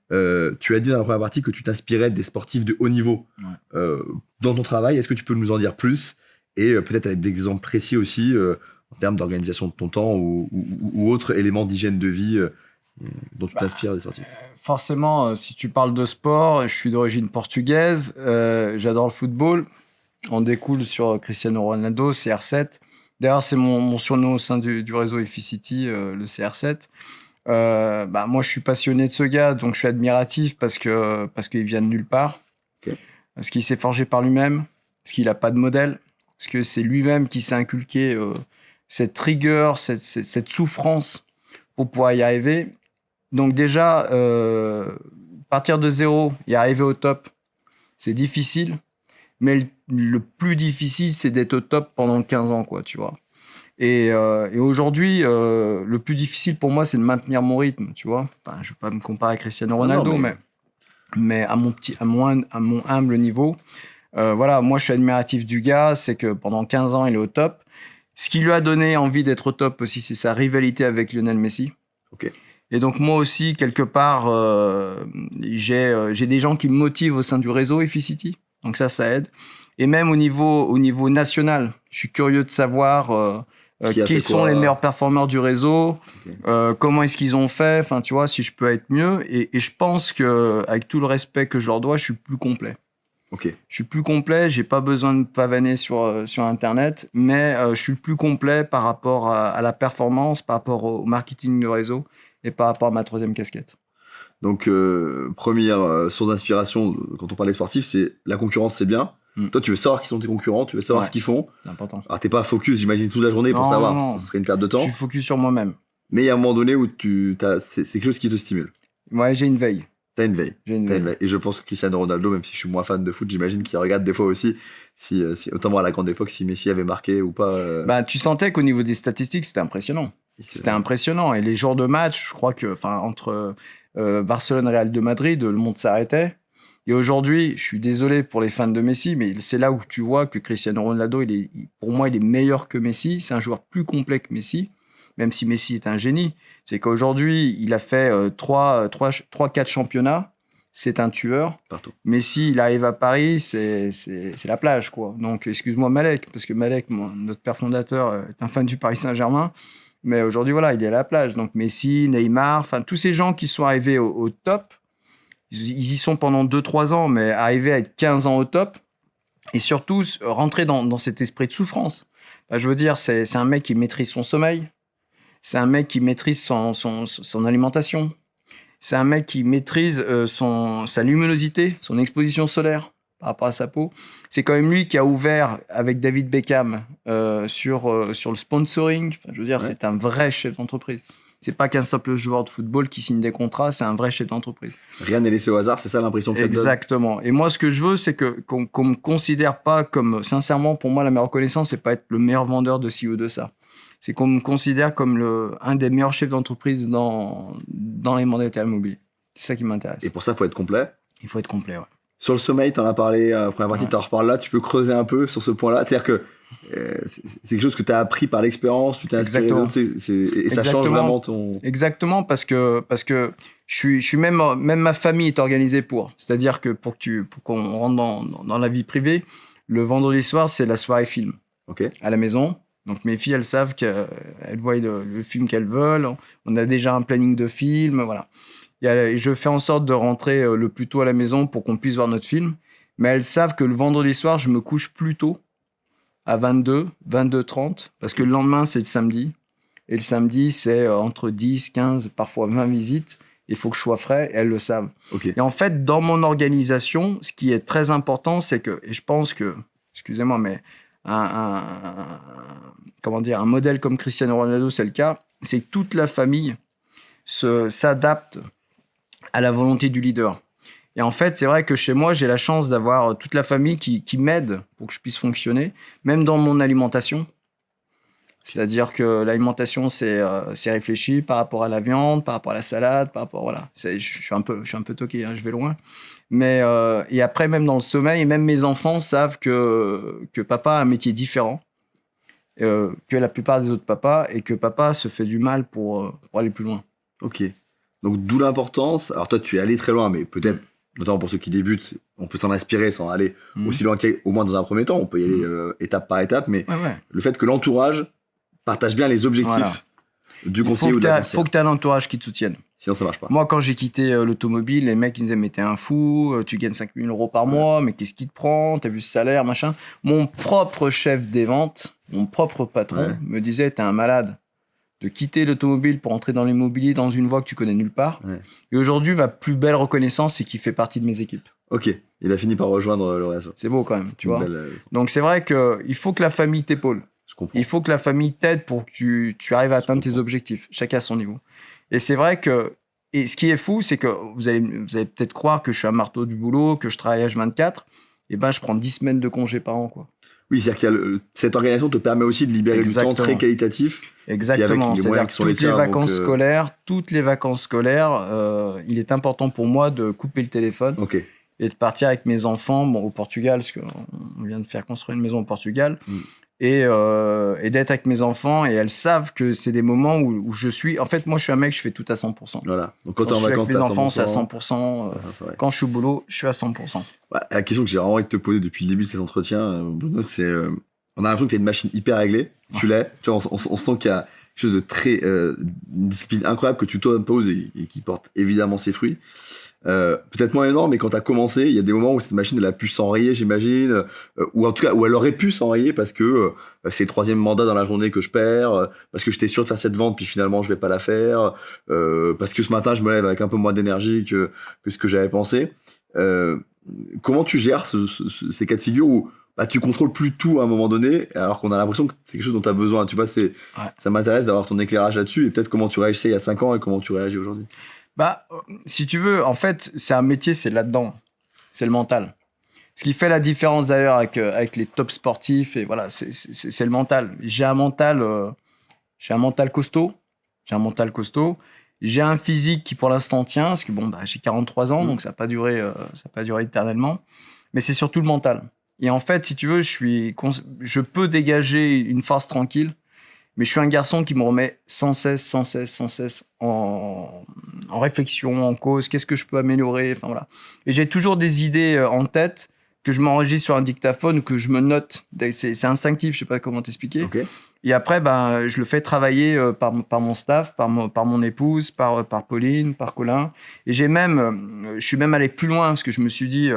[SPEAKER 1] Tu as dit dans la première partie que tu t'inspirais des sportifs de haut niveau dans ton travail. Est-ce que tu peux nous en dire plus et peut-être avec des exemples précis aussi en termes d'organisation de ton temps ou autres éléments d'hygiène de vie dont tu t'inspires des sportifs?
[SPEAKER 2] Forcément, si tu parles de sport, je suis d'origine portugaise, j'adore le football. On découle sur Cristiano Ronaldo, CR7. D'ailleurs, c'est mon surnom au sein du réseau FICT, le CR7. Moi, je suis passionné de ce gars, donc je suis admiratif parce qu'il vient de nulle part, parce qu'il s'est forgé par lui-même, parce qu'il n'a pas de modèle, parce que c'est lui-même qui s'est inculqué cette rigueur, cette souffrance pour pouvoir y arriver. Donc déjà, partir de zéro et arriver au top, c'est difficile, mais le plus difficile, c'est d'être au top pendant 15 ans, quoi, tu vois. Et aujourd'hui, le plus difficile pour moi, c'est de maintenir mon rythme, tu vois. Enfin, je ne vais pas me comparer à Cristiano Ronaldo, mais à mon humble niveau, voilà, moi, je suis admiratif du gars. C'est que pendant 15 ans, il est au top. Ce qui lui a donné envie d'être au top aussi, c'est sa rivalité avec Lionel Messi.
[SPEAKER 1] Ok.
[SPEAKER 2] Et donc, moi aussi, quelque part, j'ai des gens qui me motivent au sein du réseau FICT. Donc ça aide. Et même au niveau national, je suis curieux de savoir... qui sont les meilleurs performeurs du réseau, comment est-ce qu'ils ont fait, enfin tu vois, si je peux être mieux. Et je pense qu'avec tout le respect que je leur dois, je suis plus complet.
[SPEAKER 1] Okay.
[SPEAKER 2] Je suis plus complet, j'ai pas besoin de pavaner sur Internet, mais je suis le plus complet par rapport à la performance, par rapport au marketing du réseau et par rapport à ma troisième casquette.
[SPEAKER 1] Donc, première source d'inspiration quand on parle des sportifs, c'est la concurrence, c'est bien. Toi, tu veux savoir qui sont tes concurrents, tu veux savoir ce qu'ils font.
[SPEAKER 2] C'est important.
[SPEAKER 1] Alors, t'es pas focus, j'imagine, toute la journée pour savoir.
[SPEAKER 2] Non.
[SPEAKER 1] Ce serait une perte de temps.
[SPEAKER 2] Je suis focus sur moi-même.
[SPEAKER 1] Mais il y a un moment donné où c'est quelque chose qui te stimule.
[SPEAKER 2] Ouais, j'ai une veille.
[SPEAKER 1] T'as une veille. Et je pense que Cristiano Ronaldo, même si je suis moins fan de foot, j'imagine qu'il regarde des fois aussi, si notamment à la grande époque, si Messi avait marqué ou pas.
[SPEAKER 2] Tu sentais qu'au niveau des statistiques, c'était impressionnant. C'était impressionnant. Et les jours de match, je crois que, entre Barcelone et Real de Madrid, le monde s'arrêtait. Et aujourd'hui, je suis désolé pour les fans de Messi, mais c'est là où tu vois que Cristiano Ronaldo, pour moi, il est meilleur que Messi. C'est un joueur plus complet que Messi, même si Messi est un génie. C'est qu'aujourd'hui, il a fait 3-4 championnats. C'est un tueur.
[SPEAKER 1] Partout.
[SPEAKER 2] Messi, il arrive à Paris, c'est la plage, quoi. Donc, excuse-moi Malek, parce que Malek, notre père fondateur, est un fan du Paris Saint-Germain. Mais aujourd'hui, voilà, il est à la plage. Donc, Messi, Neymar, enfin, tous ces gens qui sont arrivés au top, ils y sont pendant 2-3 ans, mais arriver à être 15 ans au top, et surtout rentrer dans cet esprit de souffrance. Je veux dire, c'est un mec qui maîtrise son sommeil, c'est un mec qui maîtrise son alimentation, c'est un mec qui maîtrise sa luminosité, son exposition solaire par rapport à sa peau. C'est quand même lui qui a ouvert avec David Beckham sur le sponsoring. Enfin, je veux dire, c'est un vrai chef d'entreprise. C'est pas qu'un simple joueur de football qui signe des contrats, c'est un vrai chef d'entreprise.
[SPEAKER 1] Rien n'est laissé au hasard, c'est ça l'impression que ça te donne.
[SPEAKER 2] Exactement. Et moi, ce que je veux, c'est qu'on me considère pas comme... Sincèrement, pour moi, la meilleure reconnaissance, c'est pas être le meilleur vendeur de ci ou de ça. C'est qu'on me considère comme un des meilleurs chefs d'entreprise dans les mandataires immobiliers. C'est ça qui m'intéresse.
[SPEAKER 1] Et pour ça, il faut être complet.
[SPEAKER 2] Il faut être complet, ouais.
[SPEAKER 1] Sur le sommeil, tu en as parlé, première partie, tu en reparles là, tu peux creuser un peu sur ce point-là. C'est-à-dire que c'est quelque chose que tu as appris par l'expérience, tu t'es inspiré d'autres, et ça change vraiment ton...
[SPEAKER 2] Exactement, parce que je suis même ma famille est organisée pour. C'est-à-dire que pour qu'on rentre dans la vie privée, le vendredi soir, c'est la soirée film à la maison. Donc mes filles, elles savent qu'elles voient le film qu'elles veulent. On a déjà un planning de film, voilà. Et je fais en sorte de rentrer le plus tôt à la maison pour qu'on puisse voir notre film. Mais elles savent que le vendredi soir, je me couche plus tôt, à 22h30, parce que le lendemain, c'est le samedi. Et le samedi, c'est entre 10, 15, parfois 20 visites. Il faut que je sois frais, et elles le savent. Et en fait, dans mon organisation, ce qui est très important, c'est que, et je pense que, excusez-moi, mais un modèle comme Cristiano Ronaldo, c'est le cas, c'est que toute la famille s'adapte à la volonté du leader. Et en fait, c'est vrai que chez moi, j'ai la chance d'avoir toute la famille qui m'aide pour que je puisse fonctionner, même dans mon alimentation. C'est-à-dire que l'alimentation, c'est réfléchi par rapport à la viande, par rapport à la salade, par rapport... Voilà. Je suis un peu toqué, hein, je vais loin. Mais, et après, même dans le sommeil, même mes enfants savent que papa a un métier différent que la plupart des autres papas, et que papa se fait du mal pour aller plus loin.
[SPEAKER 1] Ok. Donc, d'où l'importance. Alors, toi, tu es allé très loin, mais peut-être, notamment pour ceux qui débutent, on peut s'en inspirer sans aller aussi loin au moins dans un premier temps. On peut y aller étape par étape, mais le fait que l'entourage partage bien les objectifs du conseiller ou de la conseillère.
[SPEAKER 2] Il faut que tu aies un entourage qui te soutienne.
[SPEAKER 1] Sinon, ça marche pas.
[SPEAKER 2] Moi, quand j'ai quitté l'automobile, les mecs ils me disaient « Mais t'es un fou, tu gagnes 5 000 € par mois, mais qu'est-ce qui te prend? T'as vu ce salaire, machin ?» Mon propre chef des ventes, mon propre patron me disait « T'es un malade de quitter l'automobile pour entrer dans l'immobilier dans une voie que tu connais nulle part. » Et aujourd'hui, ma plus belle reconnaissance, c'est qu'il fait partie de mes équipes.
[SPEAKER 1] Ok, il a fini par rejoindre le réseau.
[SPEAKER 2] C'est beau quand même, tu vois. Donc c'est vrai qu'il faut que la famille t'épaule. Il faut que la famille t'aide pour que tu arrives à atteindre tes objectifs, chacun à son niveau. Et c'est vrai que, et ce qui est fou, c'est que vous allez peut-être croire que je suis un marteau du boulot, que je travaille H24, et ben je prends 10 semaines de congé par an, quoi.
[SPEAKER 1] Oui, c'est-à-dire que cette organisation te permet aussi de libérer du temps très qualitatif.
[SPEAKER 2] Exactement, c'est-à-dire que toutes les vacances scolaires, il est important pour moi de couper le téléphone et de partir avec mes enfants au Portugal, parce qu'on vient de faire construire une maison au Portugal. Et d'être avec mes enfants, et elles savent que c'est des moments où je suis... En fait, moi, je suis un mec, je fais tout à 100%.
[SPEAKER 1] Voilà. Donc, quand tu es en
[SPEAKER 2] vacances,
[SPEAKER 1] avec mes
[SPEAKER 2] enfants, c'est à 100%. Quand je suis au boulot, je suis à 100%.
[SPEAKER 1] La question que j'ai vraiment envie de te poser depuis le début de cet entretien, Bruno, c'est... on a l'impression que tu es une machine hyper réglée. Tu l'es. Tu vois, on sent qu'il y a quelque chose de très... une discipline incroyable que tu t'imposes et qui porte évidemment ses fruits. Peut-être moins énorme, mais quand tu as commencé, il y a des moments où cette machine elle a pu s'enrayer, j'imagine, ou en tout cas où elle aurait pu s'enrayer parce que c'est le 3e mandat dans la journée que je perds, parce que j'étais sûr de faire cette vente puis finalement je vais pas la faire, parce que ce matin je me lève avec un peu moins d'énergie que ce que j'avais pensé. Comment tu gères ces cas de figure où tu contrôles plus tout à un moment donné, alors qu'on a l'impression que c'est quelque chose dont tu as besoin, tu vois, ça m'intéresse d'avoir ton éclairage là-dessus, et peut-être comment tu réagissais il y a 5 ans et comment tu réagis aujourd'hui.
[SPEAKER 2] Si tu veux, en fait, c'est un métier, c'est là-dedans. C'est le mental. Ce qui fait la différence d'ailleurs avec les top sportifs, et voilà, c'est le mental. J'ai un mental costaud. J'ai un physique qui pour l'instant tient, parce que j'ai 43 ans, donc ça n'a pas duré éternellement. Mais c'est surtout le mental. Et en fait, si tu veux, je peux dégager une force tranquille, mais je suis un garçon qui me remet sans cesse en réflexion, en cause. Qu'est-ce que je peux améliorer? Enfin, voilà. Et j'ai toujours des idées en tête que je m'enregistre sur un dictaphone ou que je me note. C'est instinctif, je ne sais pas comment t'expliquer. Et après, je le fais travailler par mon staff, par mon épouse, par Pauline, par Colin. Et je suis même allé plus loin parce que je me suis dit...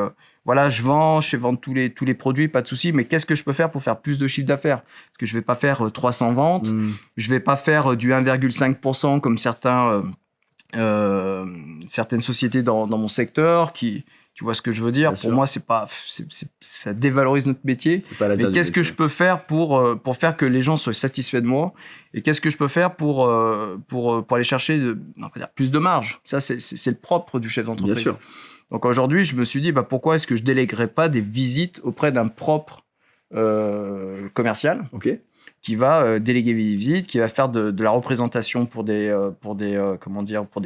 [SPEAKER 2] voilà, je fais vendre tous les produits, pas de souci, mais qu'est-ce que je peux faire pour faire plus de chiffre d'affaires? Parce que je vais pas faire 300 ventes, je vais pas faire du 1,5% comme certaines sociétés dans mon secteur qui, tu vois ce que je veux dire? Pour moi, ça dévalorise notre métier. Mais qu'est-ce que je peux faire pour faire que les gens soient satisfaits de moi? Et qu'est-ce que je peux faire pour aller chercher plus de marge? Ça, c'est le propre du chef d'entreprise.
[SPEAKER 1] Bien sûr.
[SPEAKER 2] Donc aujourd'hui, je me suis dit, pourquoi est-ce que je déléguerais pas des visites auprès d'un propre commercial qui va déléguer des visites, qui va faire de la représentation pour des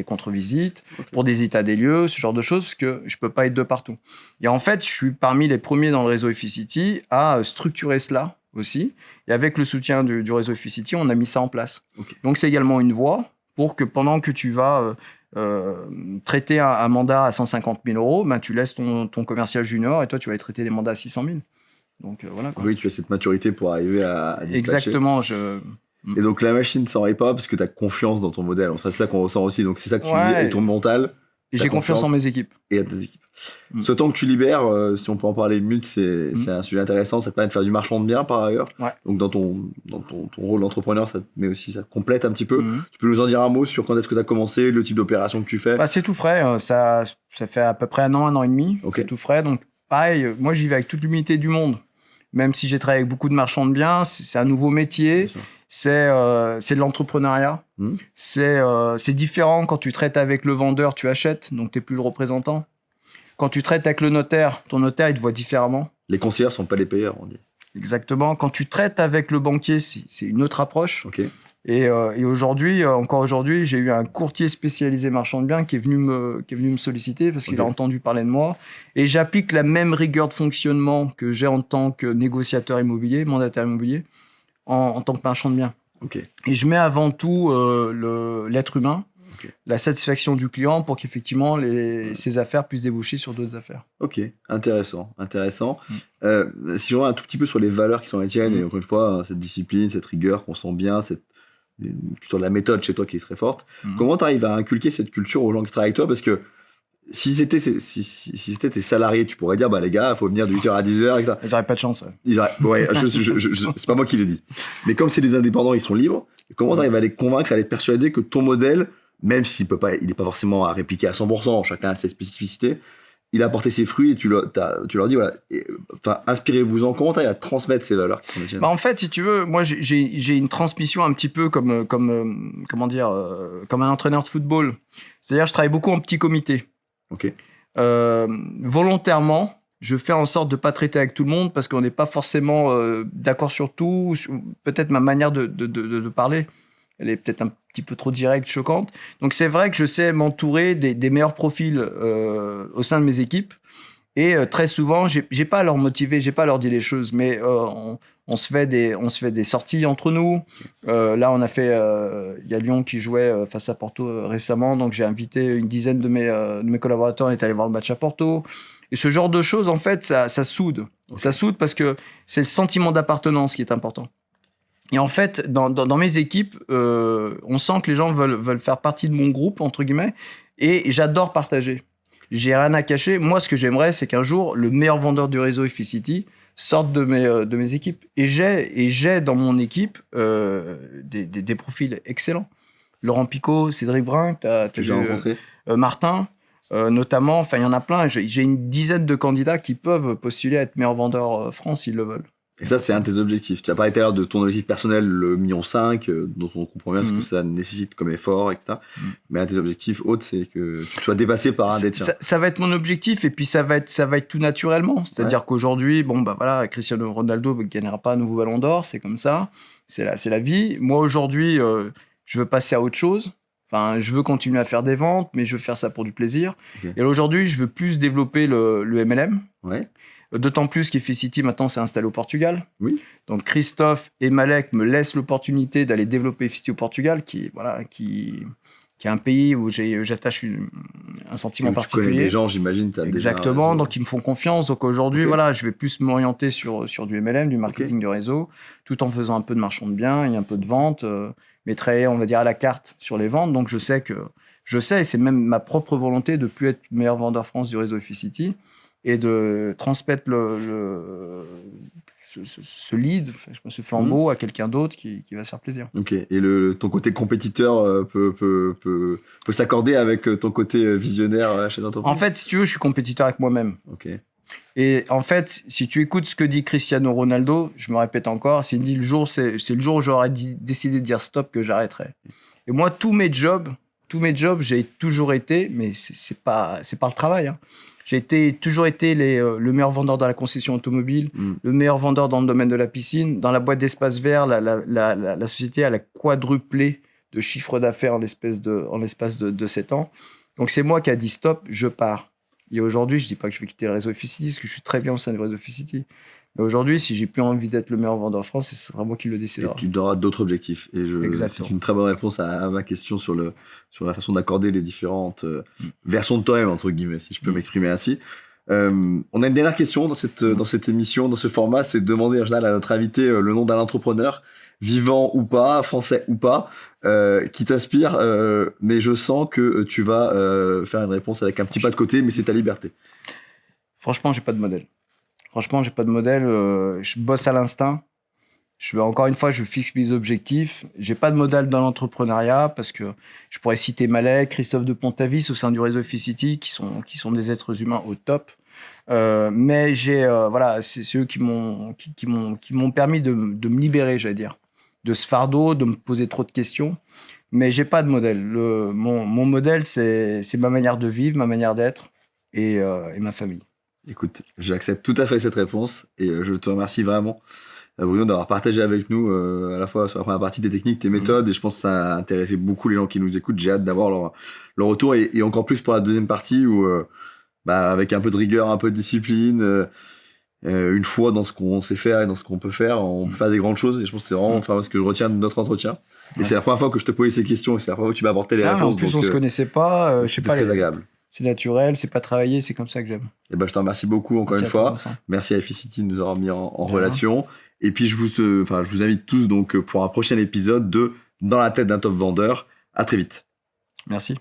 [SPEAKER 2] contre-visites, pour des états des lieux, ce genre de choses, parce que je peux pas être de partout. Et en fait, je suis parmi les premiers dans le réseau Efficity à structurer cela aussi. Et avec le soutien du réseau Efficity, on a mis ça en place.
[SPEAKER 1] Okay.
[SPEAKER 2] Donc, c'est également une voie pour que pendant que tu vas traiter un mandat à 150 000 euros, ben, tu laisses ton commercial junior et toi, tu vas aller traiter des mandats à 600 000. Donc, voilà, quoi.
[SPEAKER 1] Oui, tu as cette maturité pour arriver à dispatcher.
[SPEAKER 2] Exactement.
[SPEAKER 1] Et donc, la machine ne s'enraye pas parce que tu as confiance dans ton modèle. Enfin, c'est ça qu'on ressent aussi. Donc, c'est ça que tu dis. Et ton mental.
[SPEAKER 2] Et j'ai confiance en mes équipes.
[SPEAKER 1] Et à tes équipes. Ce temps que tu libères, si on peut en parler une minute, c'est un sujet intéressant. Ça te permet de faire du marchand de biens par ailleurs.
[SPEAKER 2] Ouais.
[SPEAKER 1] Donc dans ton rôle d'entrepreneur, ça complète un petit peu. Tu peux nous en dire un mot sur quand est-ce que tu as commencé, le type d'opération que tu fais?
[SPEAKER 2] C'est tout frais. Ça fait à peu près un an et demi.
[SPEAKER 1] Okay.
[SPEAKER 2] C'est tout frais. Donc pareil, moi j'y vais avec toute l'humilité du monde. Même si j'ai travaillé avec beaucoup de marchands de biens, c'est un nouveau métier. C'est de l'entrepreneuriat. C'est différent quand tu traites avec le vendeur, tu achètes, donc tu n'es plus le représentant. Quand tu traites avec le notaire, ton notaire, il te voit différemment.
[SPEAKER 1] Les conseillers ne sont pas les payeurs, on dit.
[SPEAKER 2] Exactement. Quand tu traites avec le banquier, c'est une autre approche.
[SPEAKER 1] Okay.
[SPEAKER 2] Et aujourd'hui, encore aujourd'hui, j'ai eu un courtier spécialisé marchand de biens qui est venu me solliciter parce qu'il a entendu parler de moi. Et j'applique la même rigueur de fonctionnement que j'ai en tant que négociateur immobilier, mandataire immobilier, en tant que marchand de biens.
[SPEAKER 1] Okay.
[SPEAKER 2] Et je mets avant tout l'être humain, la satisfaction du client pour qu'effectivement ces affaires puissent déboucher sur d'autres affaires. Ok,
[SPEAKER 1] intéressant. Si je reviens un tout petit peu sur les valeurs qui sont les tiennes, et encore une fois, cette discipline, cette rigueur qu'on sent bien, cette culture de la méthode chez toi qui est très forte, comment tu arrives à inculquer cette culture aux gens qui travaillent avec toi? Parce que si c'était tes salariés, tu pourrais dire, les gars, il faut venir de 8h à 10h, etc.
[SPEAKER 2] Ils n'auraient pas de chance.
[SPEAKER 1] C'est pas moi qui le dis. Mais comme c'est des indépendants, ils sont libres, comment tu arrives à les convaincre, à les persuader que ton modèle, même s'il n'est pas forcément à répliquer à 100%, chacun a ses spécificités, il a apporté ses fruits et tu leur dis, voilà, inspirez-vous-en. Comment tu arrives à transmettre ces valeurs qui sont les tiennes?
[SPEAKER 2] En fait, si tu veux, moi, j'ai une transmission un petit peu comme un entraîneur de football. C'est-à-dire, je travaille beaucoup en petit comité.
[SPEAKER 1] Ok.
[SPEAKER 2] Volontairement, je fais en sorte de ne pas traiter avec tout le monde parce qu'on n'est pas forcément d'accord sur tout. Peut-être ma manière de parler, elle est peut-être un petit peu trop directe, choquante. Donc, c'est vrai que je sais m'entourer des meilleurs profils au sein de mes équipes. Et très souvent, j'ai pas à leur motiver, j'ai pas à leur dire les choses, mais on se fait des sorties entre nous. Là, on a fait, il y a Lyon qui jouait face à Porto récemment, donc j'ai invité une dizaine de mes collaborateurs, on est allé voir le match à Porto. Et ce genre de choses, en fait, ça soude. Okay. Ça soude parce que c'est le sentiment d'appartenance qui est important. Et en fait, dans mes équipes, on sent que les gens veulent faire partie de mon groupe, entre guillemets, et j'adore partager. J'ai rien à cacher. Moi, ce que j'aimerais, c'est qu'un jour, le meilleur vendeur du réseau Efficity sorte de mes équipes. Et j'ai dans mon équipe des profils excellents. Laurent Picot, Cédric Brun, tu as
[SPEAKER 1] rencontré
[SPEAKER 2] Martin, notamment. Enfin, il y en a plein. J'ai une dizaine de candidats qui peuvent postuler à être meilleur vendeur France s'ils le veulent.
[SPEAKER 1] Et ça, c'est un de tes objectifs. Tu as parlé tout à l'heure de ton objectif personnel, le 1,5 million, dont on comprend bien ce que ça nécessite comme effort, etc. Mais un de tes objectifs autres, c'est que tu sois dépassé par un des tiens.
[SPEAKER 2] Ça va être mon objectif, et puis ça va être tout naturellement. C'est-à-dire qu'aujourd'hui, Cristiano Ronaldo ne gagnera pas un nouveau ballon d'or, c'est comme ça. C'est la vie. Moi, aujourd'hui, je veux passer à autre chose. Enfin, je veux continuer à faire des ventes, mais je veux faire ça pour du plaisir. Okay. Et aujourd'hui, je veux plus développer le MLM.
[SPEAKER 1] Ouais.
[SPEAKER 2] D'autant plus qu'Efficity, maintenant, s'est installé au Portugal.
[SPEAKER 1] Oui.
[SPEAKER 2] Donc, Christophe et Malek me laissent l'opportunité d'aller développer Efficity au Portugal, qui est un pays où j'attache un sentiment particulier.
[SPEAKER 1] Tu connais des gens, j'imagine.
[SPEAKER 2] Exactement, donc ils me font confiance. Donc, aujourd'hui, je vais plus m'orienter sur du MLM, du marketing de réseau, tout en faisant un peu de marchand de biens et un peu de vente, mais travailler, on va dire, à la carte sur les ventes. Donc, je sais, et c'est même ma propre volonté de ne plus être meilleur vendeur France du réseau Efficity, et de transmettre ce lead, ce flambeau à quelqu'un d'autre qui va se faire plaisir.
[SPEAKER 1] Ok. Et ton côté compétiteur peut s'accorder avec ton côté visionnaire chez l'entreprise?
[SPEAKER 2] En fait, si tu veux, je suis compétiteur avec moi-même.
[SPEAKER 1] Ok.
[SPEAKER 2] Et en fait, si tu écoutes ce que dit Cristiano Ronaldo, je me répète encore, c'est le jour où j'aurais décidé de dire stop que j'arrêterai. Et moi, tous mes jobs, j'ai toujours été, mais c'est pas le travail, hein. J'ai toujours été le meilleur vendeur dans la concession automobile, le meilleur vendeur dans le domaine de la piscine. Dans la boîte d'espace vert, la société a quadruplé de chiffre d'affaires en l'espace de 7 ans. Donc, c'est moi qui a dit stop, je pars. Et aujourd'hui, je ne dis pas que je vais quitter le réseau Efficity, parce que je suis très bien au sein du réseau Efficity. Et aujourd'hui, si j'ai plus envie d'être le meilleur vendeur de France, ce sera moi qui le décidera.
[SPEAKER 1] Et tu auras d'autres objectifs. Et c'est une très bonne réponse à ma question sur la façon d'accorder les différentes versions de toi-même, entre guillemets, si je peux m'exprimer ainsi. On a une dernière question dans cette émission, dans ce format, c'est de demander en général à notre invité le nom d'un entrepreneur, vivant ou pas, français ou pas, qui t'inspire, mais je sens que tu vas faire une réponse avec un petit pas de côté, mais c'est ta liberté.
[SPEAKER 2] Franchement, j'ai pas de modèle. Je bosse à l'instinct. Encore une fois, je fixe mes objectifs. J'ai pas de modèle dans l'entrepreneuriat parce que je pourrais citer Malek, Christophe de Pontavis au sein du réseau Ficity, qui sont des êtres humains au top. Mais c'est eux qui m'ont permis de me libérer, j'allais dire, de ce fardeau, de me poser trop de questions. Mais j'ai pas de modèle. Mon modèle, c'est ma manière de vivre, ma manière d'être et ma famille.
[SPEAKER 1] Écoute, j'accepte tout à fait cette réponse et je te remercie vraiment, Bruno, d'avoir partagé avec nous à la fois sur la première partie tes techniques, tes méthodes, et je pense que ça a intéressé beaucoup les gens qui nous écoutent. J'ai hâte d'avoir leur retour et encore plus pour la deuxième partie où, avec un peu de rigueur, un peu de discipline, une foi dans ce qu'on sait faire et dans ce qu'on peut faire, on peut faire des grandes choses et je pense que c'est vraiment ce que je retiens de notre entretien. Et c'est la première fois que je te posais ces questions et c'est la première fois que tu m'as apporté les réponses.
[SPEAKER 2] En plus, on se connaissait pas, je sais pas.
[SPEAKER 1] Très agréable.
[SPEAKER 2] C'est naturel, c'est pas travaillé, c'est comme ça que j'aime.
[SPEAKER 1] Et je te remercie beaucoup encore une fois. Merci à Ficity de nous avoir mis en relation. Et puis je vous invite tous donc pour un prochain épisode de Dans la tête d'un top vendeur. À très vite.
[SPEAKER 2] Merci.